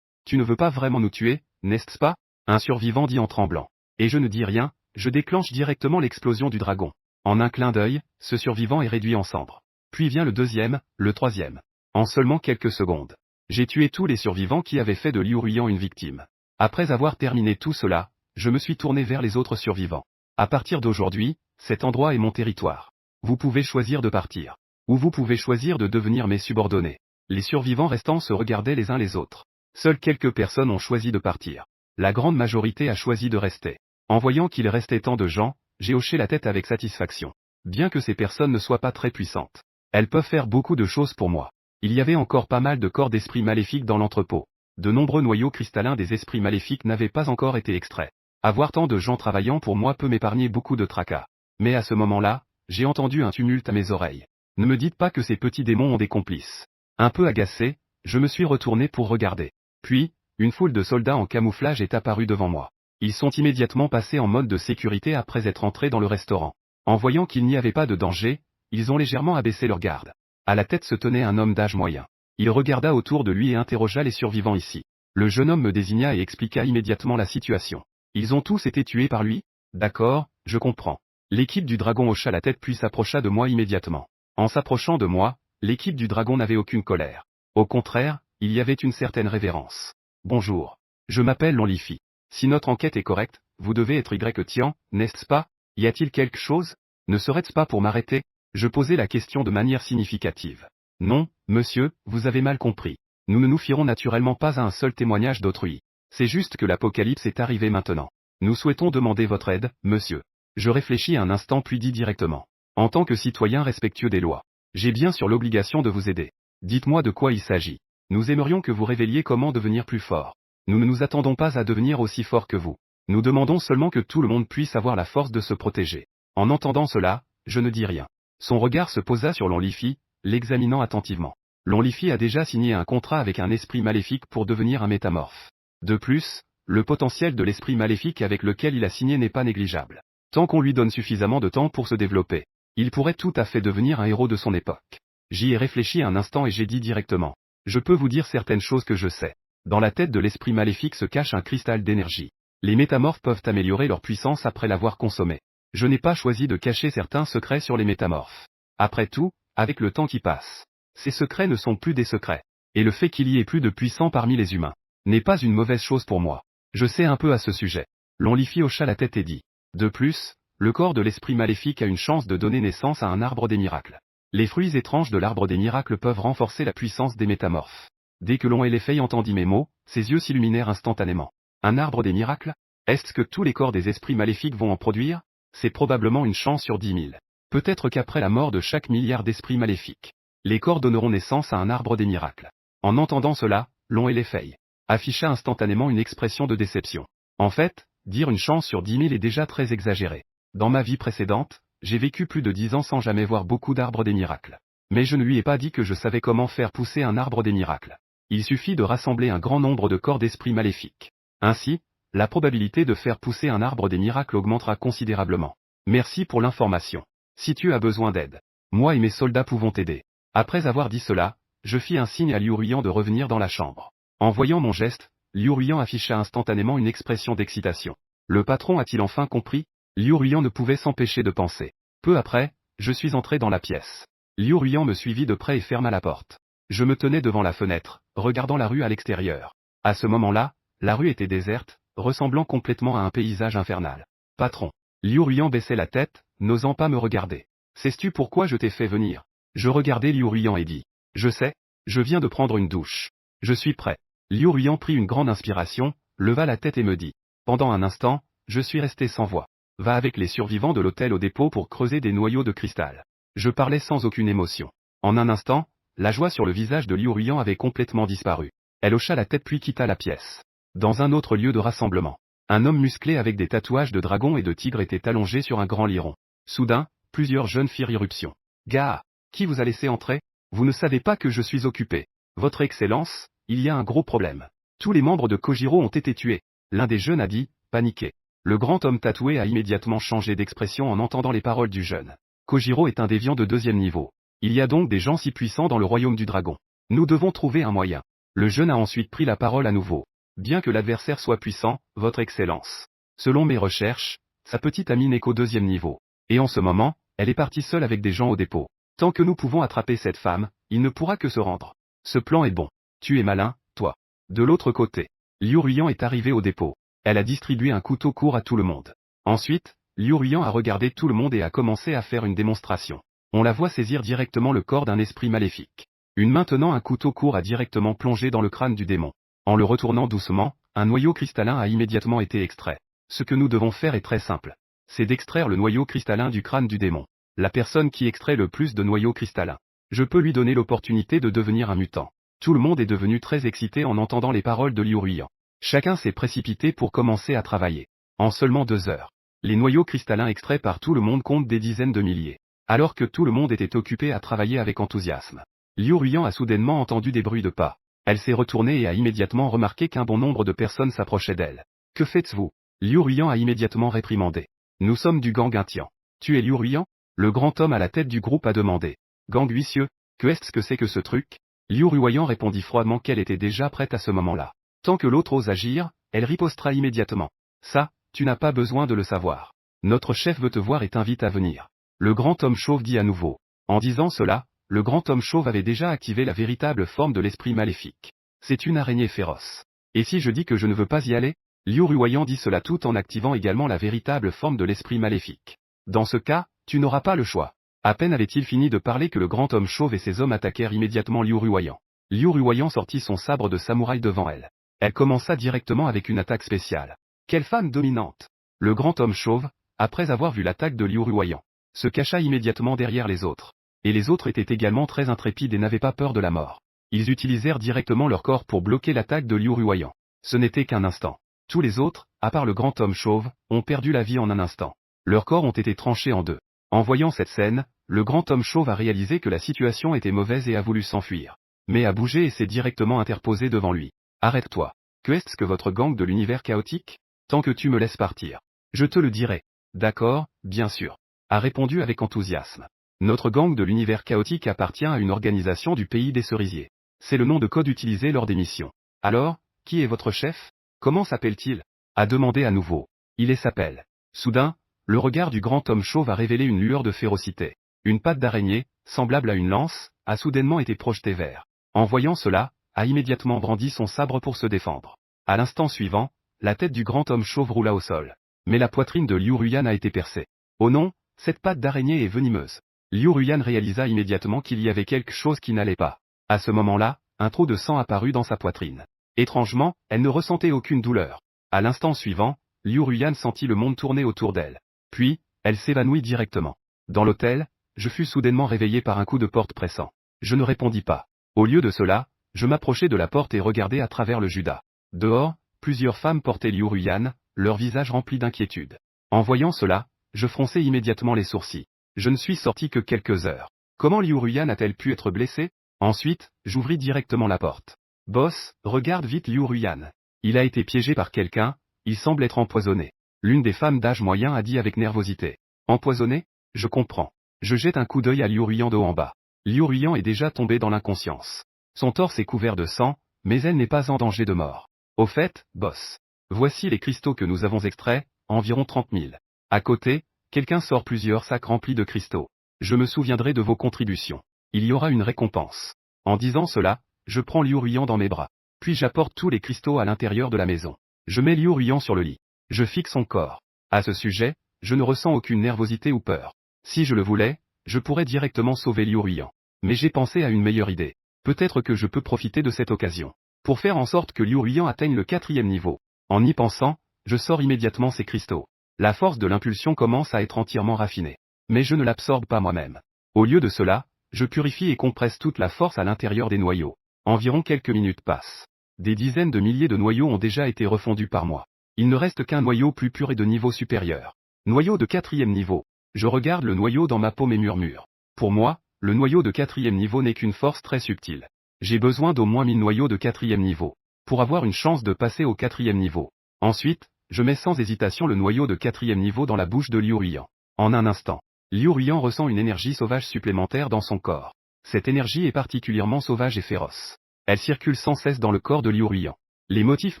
Tu ne veux pas vraiment nous tuer, n'est-ce pas? Un survivant dit en tremblant. Et je ne dis rien, je déclenche directement l'explosion du dragon. En un clin d'œil, ce survivant est réduit en cendres. Puis vient le deuxième, le troisième. En seulement quelques secondes. J'ai tué tous les survivants qui avaient fait de Liu Ruiyan une victime. Après avoir terminé tout cela, je me suis tourné vers les autres survivants. À partir d'aujourd'hui, cet endroit est mon territoire. Vous pouvez choisir de partir. Ou vous pouvez choisir de devenir mes subordonnés. Les survivants restants se regardaient les uns les autres. Seules quelques personnes ont choisi de partir. La grande majorité a choisi de rester. En voyant qu'il restait tant de gens, j'ai hoché la tête avec satisfaction. Bien que ces personnes ne soient pas très puissantes. Elles peuvent faire beaucoup de choses pour moi. Il y avait encore pas mal de corps d'esprits maléfiques dans l'entrepôt. De nombreux noyaux cristallins des esprits maléfiques n'avaient pas encore été extraits. Avoir tant de gens travaillant pour moi peut m'épargner beaucoup de tracas. Mais à ce moment-là, j'ai entendu un tumulte à mes oreilles. Ne me dites pas que ces petits démons ont des complices. Un peu agacé, je me suis retourné pour regarder. Puis, une foule de soldats en camouflage est apparue devant moi. Ils sont immédiatement passés en mode de sécurité après être entrés dans le restaurant. En voyant qu'il n'y avait pas de danger, ils ont légèrement abaissé leur garde. À la tête se tenait un homme d'âge moyen. Il regarda autour de lui et interrogea les survivants ici. Le jeune homme me désigna et expliqua immédiatement la situation. Ils ont tous été tués par lui? D'accord, je comprends. L'équipe du dragon hocha la tête puis s'approcha de moi immédiatement. En s'approchant de moi, l'équipe du dragon n'avait aucune colère. Au contraire, il y avait une certaine révérence. Bonjour. Je m'appelle Lonlifi. Si notre enquête est correcte, vous devez être Tian, n'est-ce pas? Y a-t-il quelque chose? Ne serait-ce pas pour m'arrêter? Je posais la question de manière significative. Non, monsieur, vous avez mal compris. Nous ne nous fierons naturellement pas à un seul témoignage d'autrui. C'est juste que l'apocalypse est arrivé maintenant. Nous souhaitons demander votre aide, monsieur. Je réfléchis un instant puis dis directement. En tant que citoyen respectueux des lois, j'ai bien sûr l'obligation de vous aider. Dites-moi de quoi il s'agit. Nous aimerions que vous révéliez comment devenir plus fort. Nous ne nous attendons pas à devenir aussi forts que vous. Nous demandons seulement que tout le monde puisse avoir la force de se protéger. En entendant cela, je ne dis rien. Son regard se posa sur Lonlifi, l'examinant attentivement. Lonlifi a déjà signé un contrat avec un esprit maléfique pour devenir un métamorphe. De plus, le potentiel de l'esprit maléfique avec lequel il a signé n'est pas négligeable. Tant qu'on lui donne suffisamment de temps pour se développer, il pourrait tout à fait devenir un héros de son époque. J'y ai réfléchi un instant et j'ai dit directement. Je peux vous dire certaines choses que je sais. Dans la tête de l'esprit maléfique se cache un cristal d'énergie. Les métamorphes peuvent améliorer leur puissance après l'avoir consommé. Je n'ai pas choisi de cacher certains secrets sur les métamorphes. Après tout, avec le temps qui passe, ces secrets ne sont plus des secrets. Et le fait qu'il y ait plus de puissants parmi les humains n'est pas une mauvaise chose pour moi. Je sais un peu à ce sujet. Lonlifi hocha la tête et dit. De plus, le corps de l'esprit maléfique a une chance de donner naissance à un arbre des miracles. Les fruits étranges de l'arbre des miracles peuvent renforcer la puissance des métamorphes. Dès que Lonlifi entendit mes mots, ses yeux s'illuminèrent instantanément. Un arbre des miracles? Est-ce que tous les corps des esprits maléfiques vont en produire? C'est probablement une chance sur 10 000. Peut-être qu'après la mort de chaque milliard d'esprits maléfiques, les corps donneront naissance à un arbre des miracles. En entendant cela, Lonlifi afficha instantanément une expression de déception. En fait, dire une chance sur 10 000 est déjà très exagéré. Dans ma vie précédente, j'ai vécu plus de 10 ans sans jamais voir beaucoup d'arbres des miracles. Mais je ne lui ai pas dit que je savais comment faire pousser un arbre des miracles. Il suffit de rassembler un grand nombre de corps d'esprits maléfiques. Ainsi, la probabilité de faire pousser un arbre des miracles augmentera considérablement. Merci pour l'information. Si tu as besoin d'aide, moi et mes soldats pouvons t'aider. Après avoir dit cela, je fis un signe à Liu Ruiyan de revenir dans la chambre. En voyant mon geste, Liu Ruiyan afficha instantanément une expression d'excitation. Le patron a-t-il enfin compris? Liu Ruiyan ne pouvait s'empêcher de penser. Peu après, Je suis entré dans la pièce. Liu Ruyan me suivit de près et ferma la porte. Je me tenais devant la fenêtre, regardant la rue à l'extérieur. À ce moment-là, la rue était déserte, ressemblant complètement à un paysage infernal. Patron. Liu Ruyan baissait la tête, n'osant pas me regarder. Sais-tu pourquoi je t'ai fait venir? Je regardai Liu Ruyan et dis. Je sais, je viens de prendre une douche. Je suis prêt. Liu Ruyan prit une grande inspiration, leva la tête et me dit. Pendant un instant, je suis resté sans voix. Va avec les survivants de l'hôtel au dépôt pour creuser des noyaux de cristal. Je parlais sans aucune émotion. En un instant, la joie sur le visage de Liu Ruyan avait complètement disparu. Elle hocha la tête puis quitta la pièce. Dans un autre lieu de rassemblement, un homme musclé avec des tatouages de dragon et de tigre était allongé sur un grand lit rond. Soudain, plusieurs jeunes firent irruption. Gars, qui vous a laissé entrer? Vous ne savez pas que je suis occupé. Votre Excellence, il y a un gros problème. Tous les membres de Kojiro ont été tués. L'un des jeunes a dit, paniqué. Le grand homme tatoué a immédiatement changé d'expression en entendant les paroles du jeune. Kojiro est un déviant de 2e niveau. Il y a donc des gens si puissants dans le royaume du dragon. Nous devons trouver un moyen. Le jeune a ensuite pris la parole à nouveau. Bien que l'adversaire soit puissant, Votre Excellence. Selon mes recherches, sa petite amie n'est qu'au 2e niveau. Et en ce moment, elle est partie seule avec des gens au dépôt. Tant que nous pouvons attraper cette femme, il ne pourra que se rendre. Ce plan est bon. Tu es malin, toi. De l'autre côté, Liu Ruyan est arrivé au dépôt. Elle a distribué un couteau court à tout le monde. Ensuite, Liu Ruyan a regardé tout le monde et a commencé à faire une démonstration. On la voit saisir directement le corps d'un esprit maléfique. Maintenant un couteau court a directement plongé dans le crâne du démon. En le retournant doucement, un noyau cristallin a immédiatement été extrait. Ce que nous devons faire est très simple. C'est d'extraire le noyau cristallin du crâne du démon. La personne qui extrait le plus de noyaux cristallins. Je peux lui donner l'opportunité de devenir un mutant. Tout le monde est devenu très excité en entendant les paroles de Liu Ruyan. Chacun s'est précipité pour commencer à travailler. En seulement 2 heures. Les noyaux cristallins extraits par tout le monde comptent des dizaines de milliers. Alors que tout le monde était occupé à travailler avec enthousiasme. Liu Ruyan a soudainement entendu des bruits de pas. Elle s'est retournée et a immédiatement remarqué qu'un bon nombre de personnes s'approchaient d'elle. Que faites-vous? Liu Ruyan a immédiatement réprimandé. Nous sommes du gang Intian. Tu es Liu Ruyan? Le grand homme à la tête du groupe a demandé. Gang huissieux, qu'est-ce que c'est que ce truc? Liu Ruyan répondit froidement qu'elle était déjà prête à ce moment-là. Tant que l'autre ose agir, elle riposta immédiatement. Ça, tu n'as pas besoin de le savoir. Notre chef veut te voir et t'invite à venir. Le grand homme chauve dit à nouveau. En disant cela, le grand homme chauve avait déjà activé la véritable forme de l'esprit maléfique. C'est une araignée féroce. Et si je dis que je ne veux pas y aller? Liu Ruyan dit cela tout en activant également la véritable forme de l'esprit maléfique. Dans ce cas, tu n'auras pas le choix. À peine avait-il fini de parler que le grand homme chauve et ses hommes attaquèrent immédiatement Liu Ruyan. Liu Ruyan sortit son sabre de samouraï devant elle. Elle commença directement avec une attaque spéciale. Quelle femme dominante! Le grand homme chauve, après avoir vu l'attaque de Liu Ruyan, se cacha immédiatement derrière les autres. Et les autres étaient également très intrépides et n'avaient pas peur de la mort. Ils utilisèrent directement leur corps pour bloquer l'attaque de Liu Ruyan. Ce n'était qu'un instant. Tous les autres, à part le grand homme chauve, ont perdu la vie en un instant. Leurs corps ont été tranchés en deux. En voyant cette scène, le grand homme chauve a réalisé que la situation était mauvaise et a voulu s'enfuir. Mais a bougé et s'est directement interposé devant lui. Arrête-toi. Qu'est-ce que votre gang de l'univers chaotique? Tant que tu me laisses partir. Je te le dirai. D'accord, bien sûr. A répondu avec enthousiasme. Notre gang de l'univers chaotique appartient à une organisation du pays des cerisiers. C'est le nom de code utilisé lors des missions. Alors, qui est votre chef? Comment s'appelle-t-il? A demandé à nouveau. Il s'appelle. Soudain, le regard du grand homme chauve a révélé une lueur de férocité. Une patte d'araignée, semblable à une lance, a soudainement été projetée vers. En voyant cela, a immédiatement brandi son sabre pour se défendre. À l'instant suivant, la tête du grand homme chauve roula au sol. Mais la poitrine de Liu Ruyan a été percée. Oh non, cette patte d'araignée est venimeuse. Liu Ruyan réalisa immédiatement qu'il y avait quelque chose qui n'allait pas. À ce moment-là, un trou de sang apparut dans sa poitrine. Étrangement, elle ne ressentait aucune douleur. À l'instant suivant, Liu Ruyan sentit le monde tourner autour d'elle. Puis, elle s'évanouit directement. Dans l'hôtel, je fus soudainement réveillé par un coup de porte pressant. Je ne répondis pas. Au lieu de cela, je m'approchai de la porte et regardai à travers le judas. Dehors, plusieurs femmes portaient Liu Ruyan, leur visage rempli d'inquiétude. En voyant cela, je fronçai immédiatement les sourcils. Je ne suis sorti que quelques heures. Comment Liu Ruyan a-t-elle pu être blessée? Ensuite, j'ouvris directement la porte. Boss, regarde vite Liu Ruyan. Il a été piégé par quelqu'un, il semble être empoisonné. L'une des femmes d'âge moyen a dit avec nervosité. Empoisonné? Je comprends. Je jette un coup d'œil à Liu Ruyan de haut en bas. Liu Ruyan est déjà tombée dans l'inconscience. Son torse est couvert de sang, mais elle n'est pas en danger de mort. Au fait, boss. Voici les cristaux que nous avons extraits, environ 30 000. À côté, quelqu'un sort plusieurs sacs remplis de cristaux. Je me souviendrai de vos contributions. Il y aura une récompense. En disant cela, je prends Liu Ruyan dans mes bras. Puis j'apporte tous les cristaux à l'intérieur de la maison. Je mets Liu Ruyan sur le lit. Je fixe son corps. À ce sujet, je ne ressens aucune nervosité ou peur. Si je le voulais, je pourrais directement sauver Liu Ruyan. Mais j'ai pensé à une meilleure idée. Peut-être que je peux profiter de cette occasion pour faire en sorte que Liu Ruyan atteigne le 4e niveau. En y pensant, je sors immédiatement ces cristaux. La force de l'impulsion commence à être entièrement raffinée. Mais je ne l'absorbe pas moi-même. Au lieu de cela, je purifie et compresse toute la force à l'intérieur des noyaux. Environ quelques minutes passent. Des dizaines de milliers de noyaux ont déjà été refondus par moi. Il ne reste qu'un noyau plus pur et de niveau supérieur. Noyau de 4e niveau. Je regarde le noyau dans ma paume et murmure. Pour moi, le noyau de 4e niveau n'est qu'une force très subtile. J'ai besoin d'au moins 1000 noyaux de 4e niveau pour avoir une chance de passer au 4e niveau. Ensuite, je mets sans hésitation le noyau de 4e niveau dans la bouche de Liu Ruyan. En un instant, Liu Ruyan ressent une énergie sauvage supplémentaire dans son corps. Cette énergie est particulièrement sauvage et féroce. Elle circule sans cesse dans le corps de Liu Ruyan. Les motifs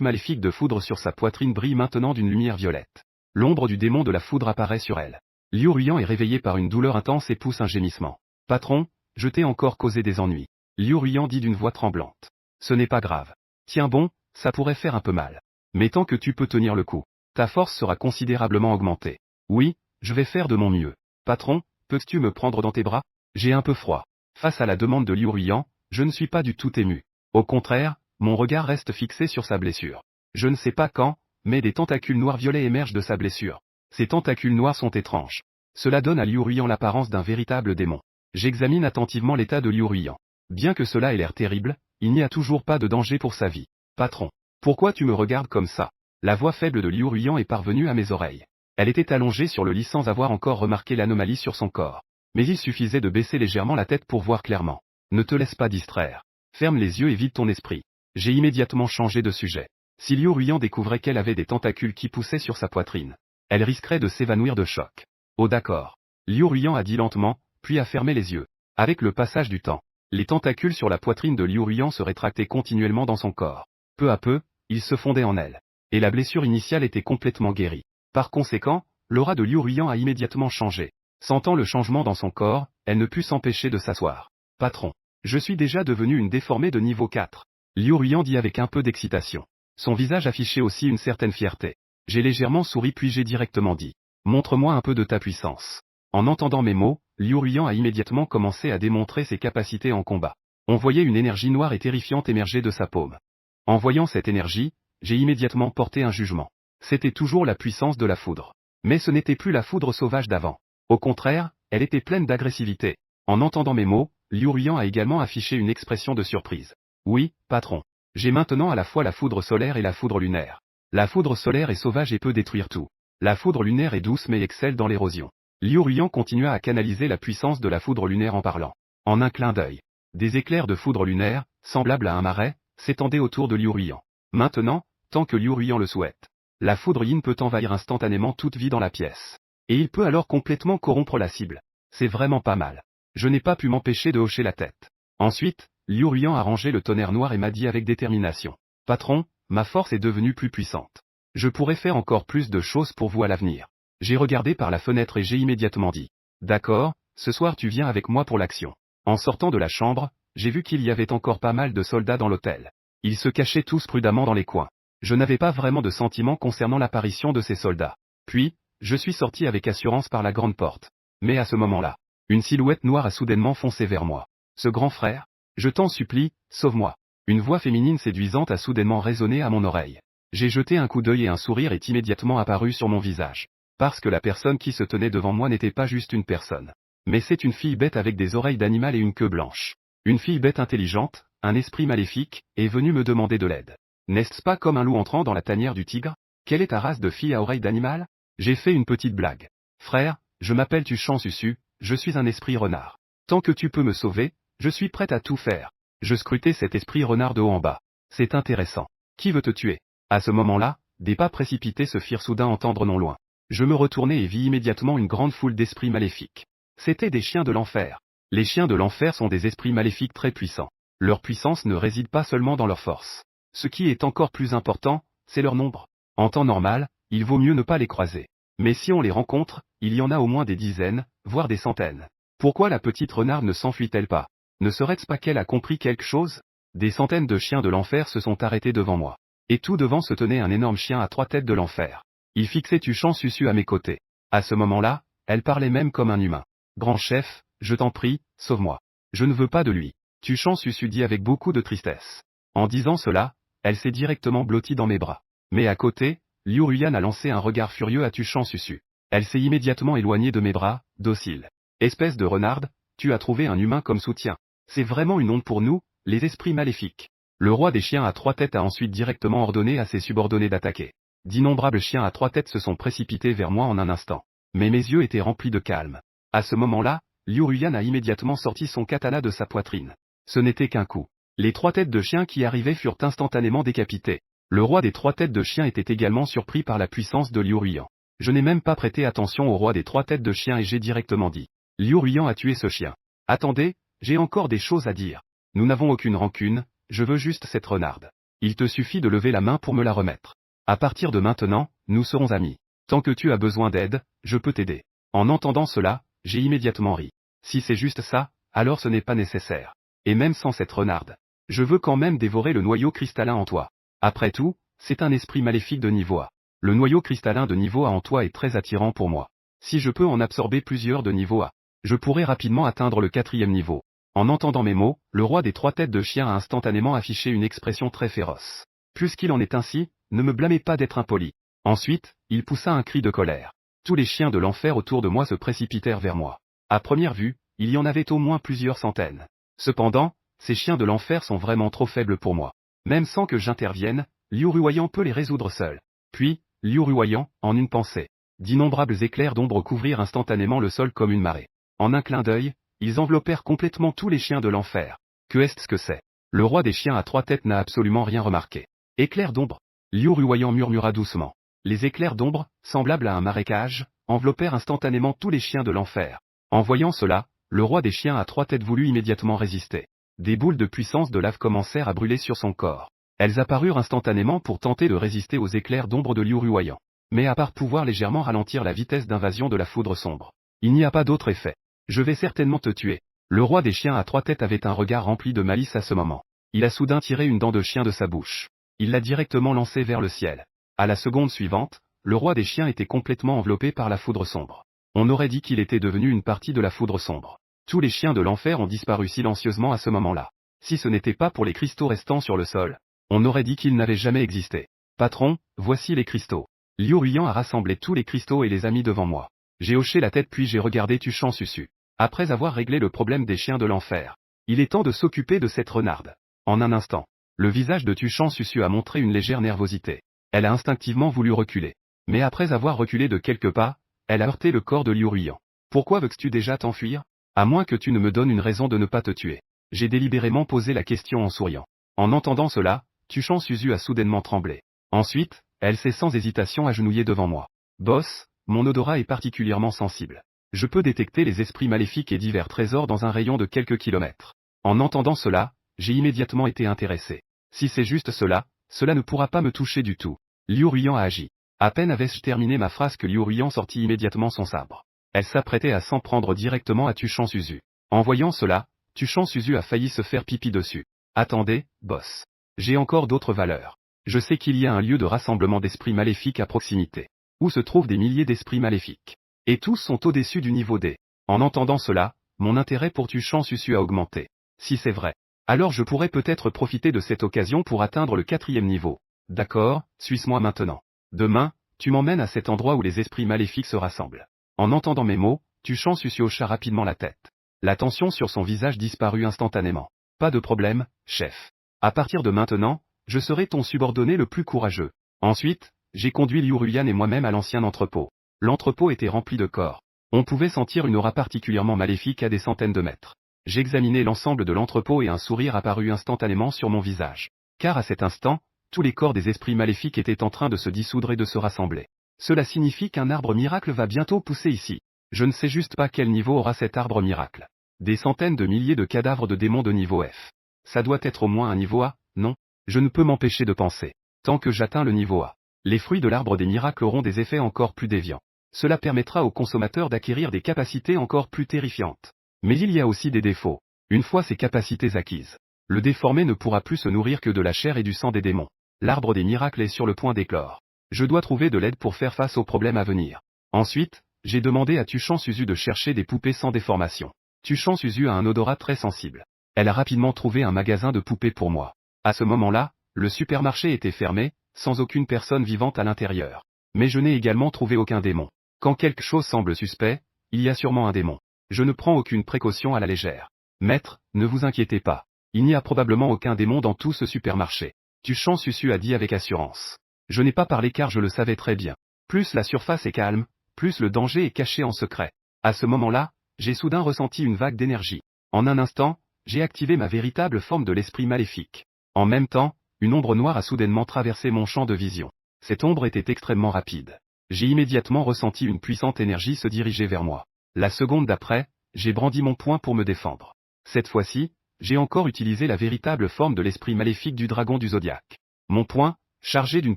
maléfiques de foudre sur sa poitrine brillent maintenant d'une lumière violette. L'ombre du démon de la foudre apparaît sur elle. Liu Ruyan est réveillé par une douleur intense et pousse un gémissement. « Patron, je t'ai encore causé des ennuis. » Liu Ruyan dit d'une voix tremblante. « Ce n'est pas grave. Tiens bon, ça pourrait faire un peu mal. Mais tant que tu peux tenir le coup, ta force sera considérablement augmentée. Oui, je vais faire de mon mieux. Patron, peux-tu me prendre dans tes bras? J'ai un peu froid. » Face à la demande de Liu Ruyan, je ne suis pas du tout ému. Au contraire, mon regard reste fixé sur sa blessure. Je ne sais pas quand, mais des tentacules noirs violets émergent de sa blessure. Ces tentacules noirs sont étranges. Cela donne à Liu Ruyan l'apparence d'un véritable démon. J'examine attentivement l'état de Liu Ruyan. Bien que cela ait l'air terrible, il n'y a toujours pas de danger pour sa vie. Patron, pourquoi tu me regardes comme ça? La voix faible de Liu Ruyan est parvenue à mes oreilles. Elle était allongée sur le lit sans avoir encore remarqué l'anomalie sur son corps. Mais il suffisait de baisser légèrement la tête pour voir clairement. Ne te laisse pas distraire. Ferme les yeux et vide ton esprit. J'ai immédiatement changé de sujet. Si Liu Ruyan découvrait qu'elle avait des tentacules qui poussaient sur sa poitrine, elle risquerait de s'évanouir de choc. Oh d'accord. Liu Ruyan a dit lentement, puis a fermé les yeux. Avec le passage du temps, les tentacules sur la poitrine de Liu Ruyan se rétractaient continuellement dans son corps. Peu à peu, ils se fondaient en elle. Et la blessure initiale était complètement guérie. Par conséquent, l'aura de Liu Ruyan a immédiatement changé. Sentant le changement dans son corps, elle ne put s'empêcher de s'asseoir. Patron, je suis déjà devenu une déformée de niveau 4. Liu Ruyan dit avec un peu d'excitation. Son visage affichait aussi une certaine fierté. J'ai légèrement souri puis j'ai directement dit. Montre-moi un peu de ta puissance. En entendant mes mots, Liu Ruyan a immédiatement commencé à démontrer ses capacités en combat. On voyait une énergie noire et terrifiante émerger de sa paume. En voyant cette énergie, j'ai immédiatement porté un jugement. C'était toujours la puissance de la foudre. Mais ce n'était plus la foudre sauvage d'avant. Au contraire, elle était pleine d'agressivité. En entendant mes mots, Liu Ruyan a également affiché une expression de surprise. Oui, patron. J'ai maintenant à la fois la foudre solaire et la foudre lunaire. La foudre solaire est sauvage et peut détruire tout. La foudre lunaire est douce mais excelle dans l'érosion. Liu Ruyan continua à canaliser la puissance de la foudre lunaire en parlant. En un clin d'œil, des éclairs de foudre lunaire, semblables à un marais, s'étendaient autour de Liu Ruyan. Maintenant, tant que Liu Ruyan le souhaite, la foudre yin peut envahir instantanément toute vie dans la pièce. Et il peut alors complètement corrompre la cible. C'est vraiment pas mal. Je n'ai pas pu m'empêcher de hocher la tête. Ensuite, Liu Ruyan a rangé le tonnerre noir et m'a dit avec détermination. Patron, ma force est devenue plus puissante. Je pourrais faire encore plus de choses pour vous à l'avenir. J'ai regardé par la fenêtre et j'ai immédiatement dit. D'accord, ce soir tu viens avec moi pour l'action. En sortant de la chambre, j'ai vu qu'il y avait encore pas mal de soldats dans l'hôtel. Ils se cachaient tous prudemment dans les coins. Je n'avais pas vraiment de sentiment concernant l'apparition de ces soldats. Puis, je suis sorti avec assurance par la grande porte. Mais à ce moment-là, une silhouette noire a soudainement foncé vers moi. Ce grand frère, je t'en supplie, sauve-moi. Une voix féminine séduisante a soudainement résonné à mon oreille. J'ai jeté un coup d'œil et un sourire est immédiatement apparu sur mon visage. Parce que la personne qui se tenait devant moi n'était pas juste une personne. Mais c'est une fille bête avec des oreilles d'animal et une queue blanche. Une fille bête intelligente, un esprit maléfique, est venue me demander de l'aide. N'est-ce pas comme un loup entrant dans la tanière du tigre? Quelle est ta race de fille à oreilles d'animal? J'ai fait une petite blague. Frère, je m'appelle Tuchan Susu, je suis un esprit renard. Tant que tu peux me sauver, je suis prête à tout faire. Je scrutais cet esprit renard de haut en bas. C'est intéressant. Qui veut te tuer? À ce moment-là, des pas précipités se firent soudain entendre non loin. Je me retournai et vis immédiatement une grande foule d'esprits maléfiques. C'étaient des chiens de l'enfer. Les chiens de l'enfer sont des esprits maléfiques très puissants. Leur puissance ne réside pas seulement dans leur force. Ce qui est encore plus important, c'est leur nombre. En temps normal, il vaut mieux ne pas les croiser. Mais si on les rencontre, il y en a au moins des dizaines, voire des centaines. Pourquoi la petite renarde ne s'enfuit-elle pas? Ne serait-ce pas qu'elle a compris quelque chose? Des centaines de chiens de l'enfer se sont arrêtés devant moi. Et tout devant se tenait un énorme chien à 3 têtes de l'enfer. Il fixait Tuchan Susu à mes côtés. À ce moment-là, elle parlait même comme un humain. Grand chef, je t'en prie, sauve-moi. Je ne veux pas de lui. Tuchan Susu dit avec beaucoup de tristesse. En disant cela, elle s'est directement blottie dans mes bras. Mais à côté, Liu Ruyan a lancé un regard furieux à Tuchan Susu. Elle s'est immédiatement éloignée de mes bras, docile. Espèce de renarde, tu as trouvé un humain comme soutien. C'est vraiment une honte pour nous, les esprits maléfiques. Le roi des chiens à 3 têtes a ensuite directement ordonné à ses subordonnés d'attaquer. D'innombrables chiens à 3 têtes se sont précipités vers moi en un instant. Mais mes yeux étaient remplis de calme. À ce moment-là, Liu Ruyan a immédiatement sorti son katana de sa poitrine. Ce n'était qu'un coup. Les 3 têtes de chiens qui arrivaient furent instantanément décapités. Le roi des 3 têtes de chiens était également surpris par la puissance de Liu Ruyan. Je n'ai même pas prêté attention au roi des 3 têtes de chiens et j'ai directement dit. Liu Ruyan a tué ce chien. Attendez, j'ai encore des choses à dire. Nous n'avons aucune rancune, je veux juste cette renarde. Il te suffit de lever la main pour me la remettre. À partir de maintenant, nous serons amis. Tant que tu as besoin d'aide, je peux t'aider. En entendant cela, j'ai immédiatement ri. Si c'est juste ça, alors ce n'est pas nécessaire. Et même sans cette renarde, je veux quand même dévorer le noyau cristallin en toi. Après tout, c'est un esprit maléfique de niveau A. Le noyau cristallin de niveau A en toi est très attirant pour moi. Si je peux en absorber plusieurs de niveau A, je pourrai rapidement atteindre le 4e niveau. En entendant mes mots, le roi des 3 têtes de chien a instantanément affiché une expression très féroce. Puisqu'il en est ainsi, ne me blâmez pas d'être impoli. Ensuite, il poussa un cri de colère. Tous les chiens de l'enfer autour de moi se précipitèrent vers moi. À première vue, il y en avait au moins plusieurs centaines. Cependant, ces chiens de l'enfer sont vraiment trop faibles pour moi. Même sans que j'intervienne, Liu Ruyan peut les résoudre seul. Puis, Liu Ruyan, en une pensée. D'innombrables éclairs d'ombre couvrirent instantanément le sol comme une marée. En un clin d'œil, ils enveloppèrent complètement tous les chiens de l'enfer. Que est-ce que c'est? Le roi des chiens à 3 têtes n'a absolument rien remarqué. Éclairs d'ombre. Liu Ruyan murmura doucement. Les éclairs d'ombre, semblables à un marécage, enveloppèrent instantanément tous les chiens de l'enfer. En voyant cela, le roi des chiens à 3 têtes voulut immédiatement résister. Des boules de puissance de lave commencèrent à brûler sur son corps. Elles apparurent instantanément pour tenter de résister aux éclairs d'ombre de Liu Ruyan. Mais à part pouvoir légèrement ralentir la vitesse d'invasion de la foudre sombre, il n'y a pas d'autre effet. Je vais certainement te tuer. Le roi des chiens à 3 têtes avait un regard rempli de malice à ce moment. Il a soudain tiré une dent de chien de sa bouche. Il l'a directement lancée vers le ciel. À la seconde suivante, le roi des chiens était complètement enveloppé par la foudre sombre. On aurait dit qu'il était devenu une partie de la foudre sombre. Tous les chiens de l'enfer ont disparu silencieusement à ce moment-là. Si ce n'était pas pour les cristaux restants sur le sol, on aurait dit qu'ils n'avaient jamais existé. Patron, voici les cristaux. Liu Ruyan a rassemblé tous les cristaux et les a mis devant moi. J'ai hoché la tête puis j'ai regardé Tuchan Susu. Après avoir réglé le problème des chiens de l'enfer, il est temps de s'occuper de cette renarde. En un instant, le visage de Tuchan Susu a montré une légère nervosité. Elle a instinctivement voulu reculer. Mais après avoir reculé de quelques pas, elle a heurté le corps de Liu Ruyan. Pourquoi veux-tu déjà t'enfuir? À moins que tu ne me donnes une raison de ne pas te tuer. J'ai délibérément posé la question en souriant. En entendant cela, Tuchan Susu a soudainement tremblé. Ensuite, elle s'est sans hésitation agenouillée devant moi. Boss, mon odorat est particulièrement sensible. Je peux détecter les esprits maléfiques et divers trésors dans un rayon de quelques kilomètres. En entendant cela, j'ai immédiatement été intéressé. Si c'est juste cela, cela ne pourra pas me toucher du tout. Liu Ruyan a agi. À peine avais-je terminé ma phrase que Liu Ruyan sortit immédiatement son sabre. Elle s'apprêtait à s'en prendre directement à Tuchan Susu. En voyant cela, Tuchan Susu a failli se faire pipi dessus. Attendez, boss. J'ai encore d'autres valeurs. Je sais qu'il y a un lieu de rassemblement d'esprits maléfiques à proximité, où se trouvent des milliers d'esprits maléfiques. Et tous sont au-dessus du niveau D. En entendant cela, mon intérêt pour Tuchan Susu a augmenté. Si c'est vrai, alors je pourrais peut-être profiter de cette occasion pour atteindre le 4e niveau. D'accord, suis-moi maintenant. Demain, tu m'emmènes à cet endroit où les esprits maléfiques se rassemblent. En entendant mes mots, Tuchan Susu hocha rapidement la tête. La tension sur son visage disparut instantanément. Pas de problème, chef. À partir de maintenant, je serai ton subordonné le plus courageux. Ensuite, j'ai conduit Liu Ruyan et moi-même à l'ancien entrepôt. L'entrepôt était rempli de corps. On pouvait sentir une aura particulièrement maléfique à des centaines de mètres. J'examinais l'ensemble de l'entrepôt et un sourire apparut instantanément sur mon visage. Car à cet instant, tous les corps des esprits maléfiques étaient en train de se dissoudre et de se rassembler. Cela signifie qu'un arbre miracle va bientôt pousser ici. Je ne sais juste pas quel niveau aura cet arbre miracle. Des centaines de milliers de cadavres de démons de niveau F. Ça doit être au moins un niveau A, non? Je ne peux m'empêcher de penser. Tant que j'atteins le niveau A, les fruits de l'arbre des miracles auront des effets encore plus déviants. Cela permettra aux consommateurs d'acquérir des capacités encore plus terrifiantes. Mais il y a aussi des défauts. Une fois ses capacités acquises, le déformé ne pourra plus se nourrir que de la chair et du sang des démons. L'arbre des miracles est sur le point d'éclore. Je dois trouver de l'aide pour faire face aux problèmes à venir. Ensuite, j'ai demandé à Tuchan Suzu de chercher des poupées sans déformation. Tuchan Suzu a un odorat très sensible. Elle a rapidement trouvé un magasin de poupées pour moi. À ce moment-là, le supermarché était fermé, sans aucune personne vivante à l'intérieur. Mais je n'ai également trouvé aucun démon. Quand quelque chose semble suspect, il y a sûrement un démon. Je ne prends aucune précaution à la légère. Maître, ne vous inquiétez pas. Il n'y a probablement aucun démon dans tout ce supermarché. Tuchan Suzu a dit avec assurance. Je n'ai pas parlé car je le savais très bien. Plus la surface est calme, plus le danger est caché en secret. À ce moment-là, j'ai soudain ressenti une vague d'énergie. En un instant, j'ai activé ma véritable forme de l'esprit maléfique. En même temps, une ombre noire a soudainement traversé mon champ de vision. Cette ombre était extrêmement rapide. J'ai immédiatement ressenti une puissante énergie se diriger vers moi. La seconde d'après, j'ai brandi mon poing pour me défendre. Cette fois-ci, j'ai encore utilisé la véritable forme de l'esprit maléfique du dragon du zodiaque. Mon poing, chargé d'une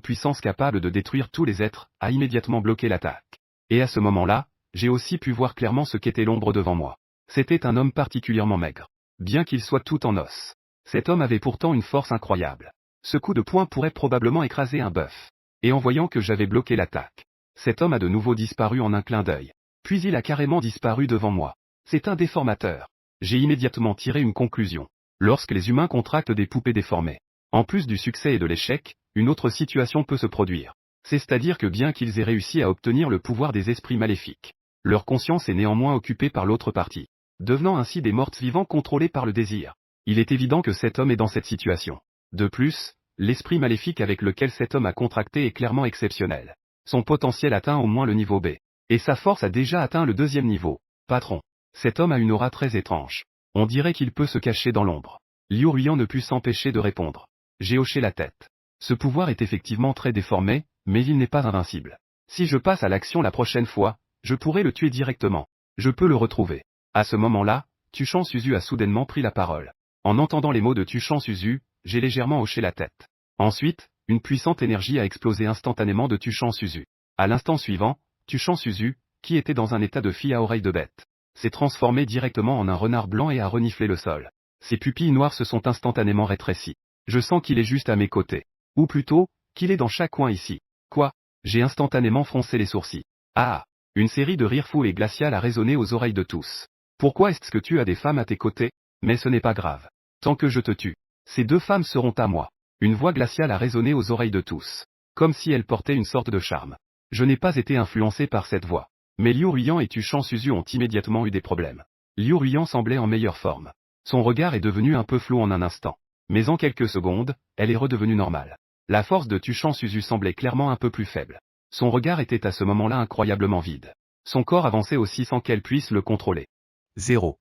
puissance capable de détruire tous les êtres, a immédiatement bloqué l'attaque. Et à ce moment-là, j'ai aussi pu voir clairement ce qu'était l'ombre devant moi. C'était un homme particulièrement maigre. Bien qu'il soit tout en os. Cet homme avait pourtant une force incroyable. Ce coup de poing pourrait probablement écraser un bœuf. Et en voyant que j'avais bloqué l'attaque, cet homme a de nouveau disparu en un clin d'œil. Puis il a carrément disparu devant moi. C'est un déformateur. J'ai immédiatement tiré une conclusion. Lorsque les humains contractent des poupées déformées, en plus du succès et de l'échec, une autre situation peut se produire. C'est-à-dire que bien qu'ils aient réussi à obtenir le pouvoir des esprits maléfiques, leur conscience est néanmoins occupée par l'autre partie, devenant ainsi des morts-vivants contrôlés par le désir. Il est évident que cet homme est dans cette situation. De plus, l'esprit maléfique avec lequel cet homme a contracté est clairement exceptionnel. Son potentiel atteint au moins le niveau B. Et sa force a déjà atteint le deuxième niveau. Patron. Cet homme a une aura très étrange. On dirait qu'il peut se cacher dans l'ombre. Liu Ruian ne put s'empêcher de répondre. J'ai hoché la tête. Ce pouvoir est effectivement très déformé, mais il n'est pas invincible. Si je passe à l'action la prochaine fois, je pourrai le tuer directement. Je peux le retrouver. À ce moment-là, Tuchan Suzu a soudainement pris la parole. En entendant les mots de Tuchan Suzu, j'ai légèrement hoché la tête. Ensuite, une puissante énergie a explosé instantanément de Tuchan Suzu. À l'instant suivant, Tuchan Suzu, qui était dans un état de fille à oreille de bête, s'est transformé directement en un renard blanc et a reniflé le sol. Ses pupilles noires se sont instantanément rétrécies. Je sens qu'il est juste à mes côtés. Ou plutôt, qu'il est dans chaque coin ici. Quoi? J'ai instantanément froncé les sourcils. Ah! Une série de rires fous et glaciales a résonné aux oreilles de tous. Pourquoi est-ce que tu as des femmes à tes côtés? Mais ce n'est pas grave. Tant que je te tue, ces deux femmes seront à moi. Une voix glaciale a résonné aux oreilles de tous. Comme si elle portait une sorte de charme. Je n'ai pas été influencé par cette voix. Mais Liu Ruian et Tuchan Suzu ont immédiatement eu des problèmes. Liu Ruian semblait en meilleure forme. Son regard est devenu un peu flou en un instant. Mais en quelques secondes, elle est redevenue normale. La force de Tuchan Suzu semblait clairement un peu plus faible. Son regard était à ce moment-là incroyablement vide. Son corps avançait aussi sans qu'elle puisse le contrôler. 0.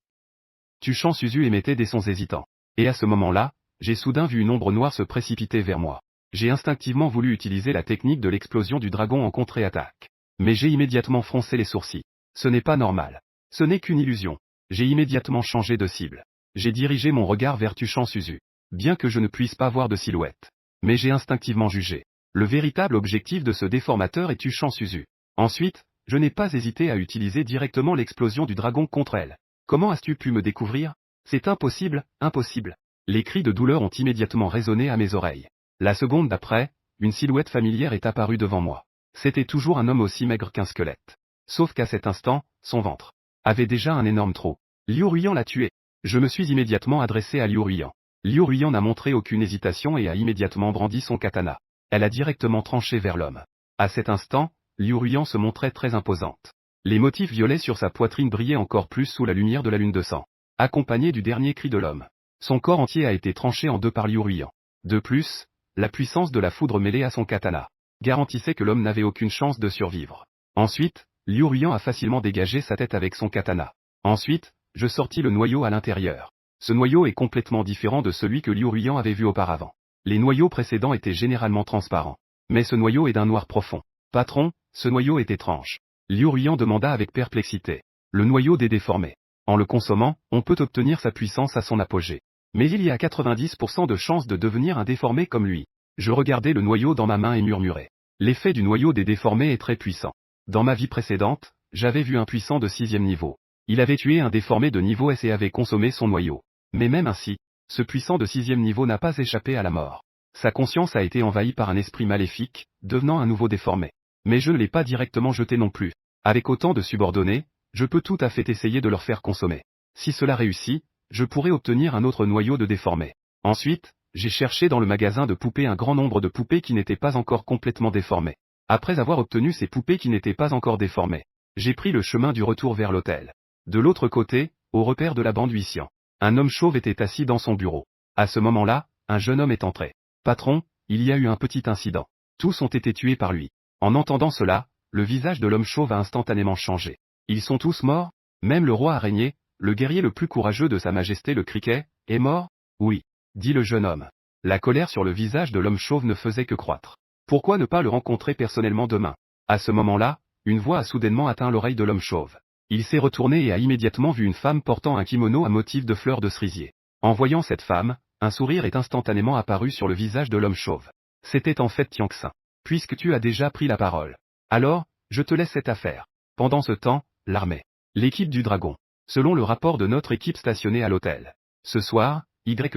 Tuchan Suzu émettait des sons hésitants. Et à ce moment-là, j'ai soudain vu une ombre noire se précipiter vers moi. J'ai instinctivement voulu utiliser la technique de l'explosion du dragon en contre-attaque. Mais j'ai immédiatement froncé les sourcils. Ce n'est pas normal. Ce n'est qu'une illusion. J'ai immédiatement changé de cible. J'ai dirigé mon regard vers Tuchan Suzu. Bien que je ne puisse pas voir de silhouette. Mais j'ai instinctivement jugé. Le véritable objectif de ce déformateur est Tuchan Suzu. Ensuite, je n'ai pas hésité à utiliser directement l'explosion du dragon contre elle. Comment as-tu pu me découvrir? C'est impossible, impossible. Les cris de douleur ont immédiatement résonné à mes oreilles. La seconde d'après, une silhouette familière est apparue devant moi. C'était toujours un homme aussi maigre qu'un squelette. Sauf qu'à cet instant, son ventre avait déjà un énorme trou. Liu Ruian l'a tué. Je me suis immédiatement adressé à Liu Ruian. Liu Ruian n'a montré aucune hésitation et a immédiatement brandi son katana. Elle a directement tranché vers l'homme. À cet instant, Liu Ruian se montrait très imposante. Les motifs violets sur sa poitrine brillaient encore plus sous la lumière de la lune de sang, accompagné du dernier cri de l'homme. Son corps entier a été tranché en deux par Liu Ruian. De plus, la puissance de la foudre mêlée à son katana garantissait que l'homme n'avait aucune chance de survivre. Ensuite, Liu Ruian a facilement dégagé sa tête avec son katana. Ensuite, je sortis le noyau à l'intérieur. Ce noyau est complètement différent de celui que Liu Ruian avait vu auparavant. Les noyaux précédents étaient généralement transparents. Mais ce noyau est d'un noir profond. Patron, ce noyau est étrange. Liu Ruian demanda avec perplexité. Le noyau des déformés. En le consommant, on peut obtenir sa puissance à son apogée. Mais il y a 90% de chances de devenir un déformé comme lui. Je regardais le noyau dans ma main et murmurais. L'effet du noyau des déformés est très puissant. Dans ma vie précédente, j'avais vu un puissant de 6e niveau. Il avait tué un déformé de niveau S et avait consommé son noyau. Mais même ainsi, ce puissant de 6e niveau n'a pas échappé à la mort. Sa conscience a été envahie par un esprit maléfique, devenant un nouveau déformé. Mais je ne l'ai pas directement jeté non plus. Avec autant de subordonnés, je peux tout à fait essayer de leur faire consommer. Si cela réussit, je pourrais obtenir un autre noyau de déformé. Ensuite, j'ai cherché dans le magasin de poupées un grand nombre de poupées qui n'étaient pas encore complètement déformées. Après avoir obtenu ces poupées qui n'étaient pas encore déformées, j'ai pris le chemin du retour vers l'hôtel. De l'autre côté, au repère de la bande Huissian, un homme chauve était assis dans son bureau. À ce moment-là, un jeune homme est entré. « Patron, il y a eu un petit incident. Tous ont été tués par lui. » En entendant cela, le visage de l'homme chauve a instantanément changé. « Ils sont tous morts? Même le roi araignée, le guerrier le plus courageux de sa majesté le criquet, est mort? » « Oui, » dit le jeune homme. La colère sur le visage de l'homme chauve ne faisait que croître. Pourquoi ne pas le rencontrer personnellement demain? À ce moment-là, une voix a soudainement atteint l'oreille de l'homme chauve. Il s'est retourné et a immédiatement vu une femme portant un kimono à motif de fleurs de cerisier. En voyant cette femme, un sourire est instantanément apparu sur le visage de l'homme chauve. C'était en fait Tianxin. Puisque tu as déjà pris la parole. Alors, je te laisse cette affaire. Pendant ce temps, l'armée. L'équipe du dragon. Selon le rapport de notre équipe stationnée à l'hôtel. Ce soir,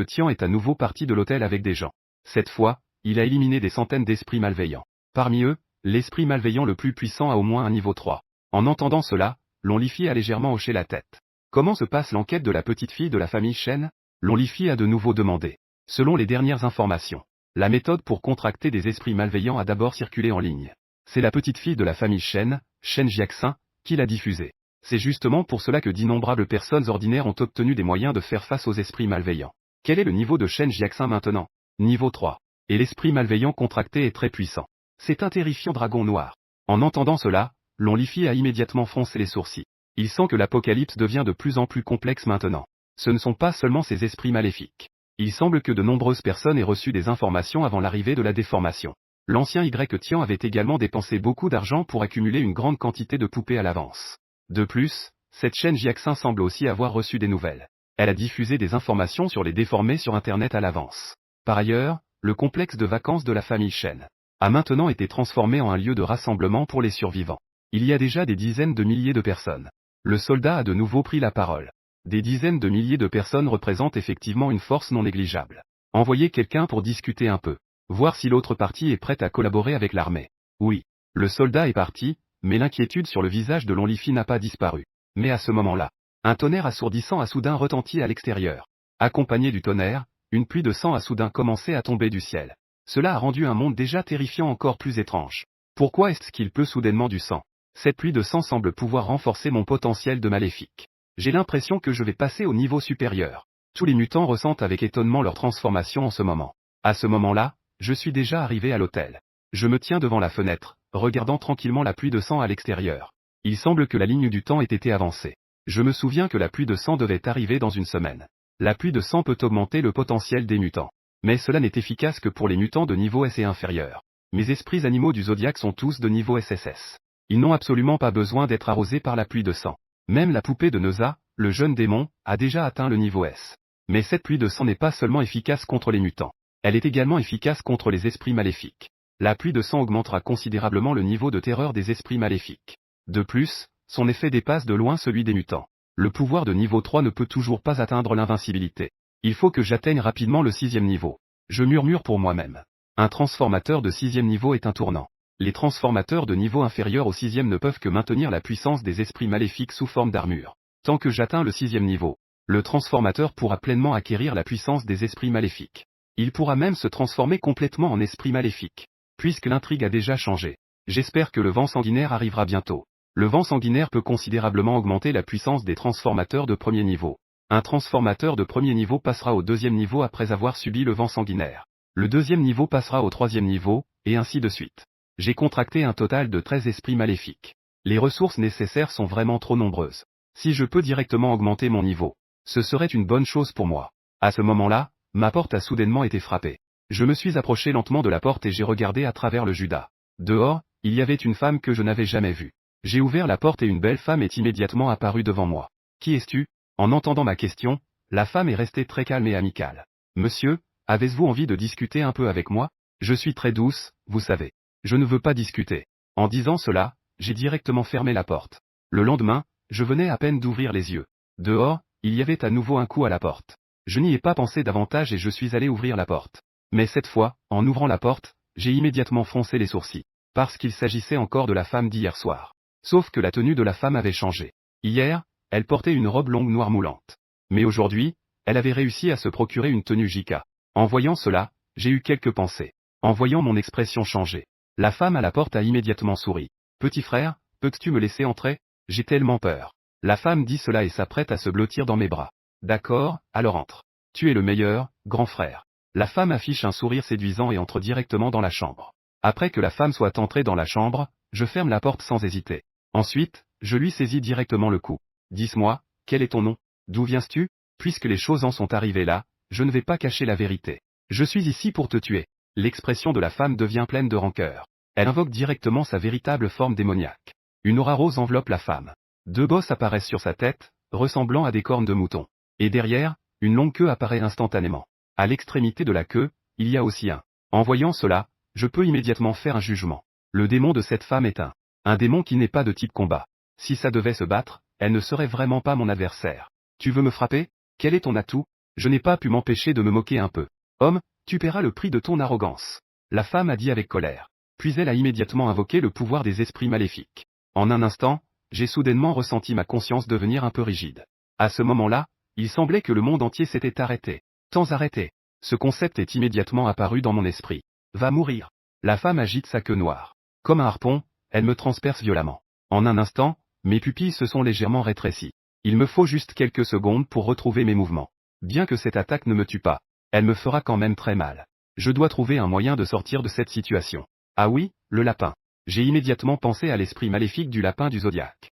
Tian est à nouveau parti de l'hôtel avec des gens. Cette fois, il a éliminé des centaines d'esprits malveillants. Parmi eux, l'esprit malveillant le plus puissant a au moins un niveau 3. En entendant cela, Lonlifi a légèrement hoché la tête. Comment se passe l'enquête de la petite fille de la famille Shen? Lonlifi a de nouveau demandé. Selon les dernières informations, la méthode pour contracter des esprits malveillants a d'abord circulé en ligne. C'est la petite fille de la famille Shen Jiaxin, qui l'a diffusée. C'est justement pour cela que d'innombrables personnes ordinaires ont obtenu des moyens de faire face aux esprits malveillants. Quel est le niveau de Shen Jiaxin maintenant? Niveau 3. Et l'esprit malveillant contracté est très puissant. C'est un terrifiant dragon noir. En entendant cela, Lonlifi a immédiatement froncé les sourcils. Il sent que l'apocalypse devient de plus en plus complexe maintenant. Ce ne sont pas seulement ces esprits maléfiques. Il semble que de nombreuses personnes aient reçu des informations avant l'arrivée de la déformation. L'ancien Tian avait également dépensé beaucoup d'argent pour accumuler une grande quantité de poupées à l'avance. De plus, cette chaîne Jiaxin semble aussi avoir reçu des nouvelles. Elle a diffusé des informations sur les déformés sur Internet à l'avance. Par ailleurs, le complexe de vacances de la famille Shen a maintenant été transformé en un lieu de rassemblement pour les survivants. Il y a déjà des dizaines de milliers de personnes. Le soldat a de nouveau pris la parole. Des dizaines de milliers de personnes représentent effectivement une force non négligeable. Envoyez quelqu'un pour discuter un peu. Voir si l'autre partie est prête à collaborer avec l'armée. Oui. Le soldat est parti, mais l'inquiétude sur le visage de Lonlifi n'a pas disparu. Mais à ce moment-là, un tonnerre assourdissant a soudain retenti à l'extérieur. Accompagné du tonnerre, une pluie de sang a soudain commencé à tomber du ciel. Cela a rendu un monde déjà terrifiant encore plus étrange. Pourquoi est-ce qu'il pleut soudainement du sang? Cette pluie de sang semble pouvoir renforcer mon potentiel de maléfique. J'ai l'impression que je vais passer au niveau supérieur. Tous les mutants ressentent avec étonnement leur transformation en ce moment. À ce moment-là, je suis déjà arrivé à l'hôtel. Je me tiens devant la fenêtre, regardant tranquillement la pluie de sang à l'extérieur. Il semble que la ligne du temps ait été avancée. Je me souviens que la pluie de sang devait arriver dans une semaine. La pluie de sang peut augmenter le potentiel des mutants. Mais cela n'est efficace que pour les mutants de niveau S et inférieur. Mes esprits animaux du zodiaque sont tous de niveau SSS. Ils n'ont absolument pas besoin d'être arrosés par la pluie de sang. Même la poupée de Neuza, le jeune démon, a déjà atteint le niveau S. Mais cette pluie de sang n'est pas seulement efficace contre les mutants. Elle est également efficace contre les esprits maléfiques. La pluie de sang augmentera considérablement le niveau de terreur des esprits maléfiques. De plus, son effet dépasse de loin celui des mutants. Le pouvoir de niveau 3 ne peut toujours pas atteindre l'invincibilité. Il faut que j'atteigne rapidement le 6e niveau. Je murmure pour moi-même. Un transformateur de 6e niveau est un tournant. Les transformateurs de niveau inférieur au 6e ne peuvent que maintenir la puissance des esprits maléfiques sous forme d'armure. Tant que j'atteins le 6e niveau, le transformateur pourra pleinement acquérir la puissance des esprits maléfiques. Il pourra même se transformer complètement en esprit maléfique. Puisque l'intrigue a déjà changé. J'espère que le vent sanguinaire arrivera bientôt. Le vent sanguinaire peut considérablement augmenter la puissance des transformateurs de premier niveau. Un transformateur de premier niveau passera au 2e niveau après avoir subi le vent sanguinaire. Le 2e niveau passera au 3e niveau, et ainsi de suite. J'ai contracté un total de 13 esprits maléfiques. Les ressources nécessaires sont vraiment trop nombreuses. Si je peux directement augmenter mon niveau, ce serait une bonne chose pour moi. À ce moment-là, ma porte a soudainement été frappée. Je me suis approché lentement de la porte et j'ai regardé à travers le judas. Dehors, il y avait une femme que je n'avais jamais vue. J'ai ouvert la porte et une belle femme est immédiatement apparue devant moi. Qui es-tu? En entendant ma question, la femme est restée très calme et amicale. Monsieur, avez-vous envie de discuter un peu avec moi? Je suis très douce, vous savez. Je ne veux pas discuter. En disant cela, j'ai directement fermé la porte. Le lendemain, je venais à peine d'ouvrir les yeux. Dehors, il y avait à nouveau un coup à la porte. Je n'y ai pas pensé davantage et je suis allé ouvrir la porte. Mais cette fois, en ouvrant la porte, j'ai immédiatement froncé les sourcils. Parce qu'il s'agissait encore de la femme d'hier soir. Sauf que la tenue de la femme avait changé. Hier, elle portait une robe longue noire moulante. Mais aujourd'hui, elle avait réussi à se procurer une tenue Jika. En voyant cela, j'ai eu quelques pensées. En voyant mon expression changer, la femme à la porte a immédiatement souri. Petit frère, peux-tu me laisser entrer? J'ai tellement peur. La femme dit cela et s'apprête à se blottir dans mes bras. D'accord, alors entre. Tu es le meilleur, grand frère. La femme affiche un sourire séduisant et entre directement dans la chambre. Après que la femme soit entrée dans la chambre, je ferme la porte sans hésiter. Ensuite, je lui saisis directement le cou. Dis-moi, quel est ton nom? D'où viens-tu? Puisque les choses en sont arrivées là, je ne vais pas cacher la vérité. Je suis ici pour te tuer. L'expression de la femme devient pleine de rancœur. Elle invoque directement sa véritable forme démoniaque. Une aura rose enveloppe la femme. Deux bosses apparaissent sur sa tête, ressemblant à des cornes de mouton. Et derrière, une longue queue apparaît instantanément. À l'extrémité de la queue, il y a aussi un. En voyant cela, je peux immédiatement faire un jugement. Le démon de cette femme est un démon qui n'est pas de type combat. Si ça devait se battre, elle ne serait vraiment pas mon adversaire. Tu veux me frapper? Quel est ton atout? Je n'ai pas pu m'empêcher de me moquer un peu. Homme, tu paieras le prix de ton arrogance. La femme a dit avec colère. Puis elle a immédiatement invoqué le pouvoir des esprits maléfiques. En un instant, j'ai soudainement ressenti ma conscience devenir un peu rigide. À ce moment-là, il semblait que le monde entier s'était arrêté. Temps arrêté. Ce concept est immédiatement apparu dans mon esprit. Va mourir. La femme agite sa queue noire. Comme un harpon, elle me transperce violemment. En un instant, mes pupilles se sont légèrement rétrécies. Il me faut juste quelques secondes pour retrouver mes mouvements. Bien que cette attaque ne me tue pas, elle me fera quand même très mal. Je dois trouver un moyen de sortir de cette situation. Ah oui, le lapin. J'ai immédiatement pensé à l'esprit maléfique du lapin du zodiaque.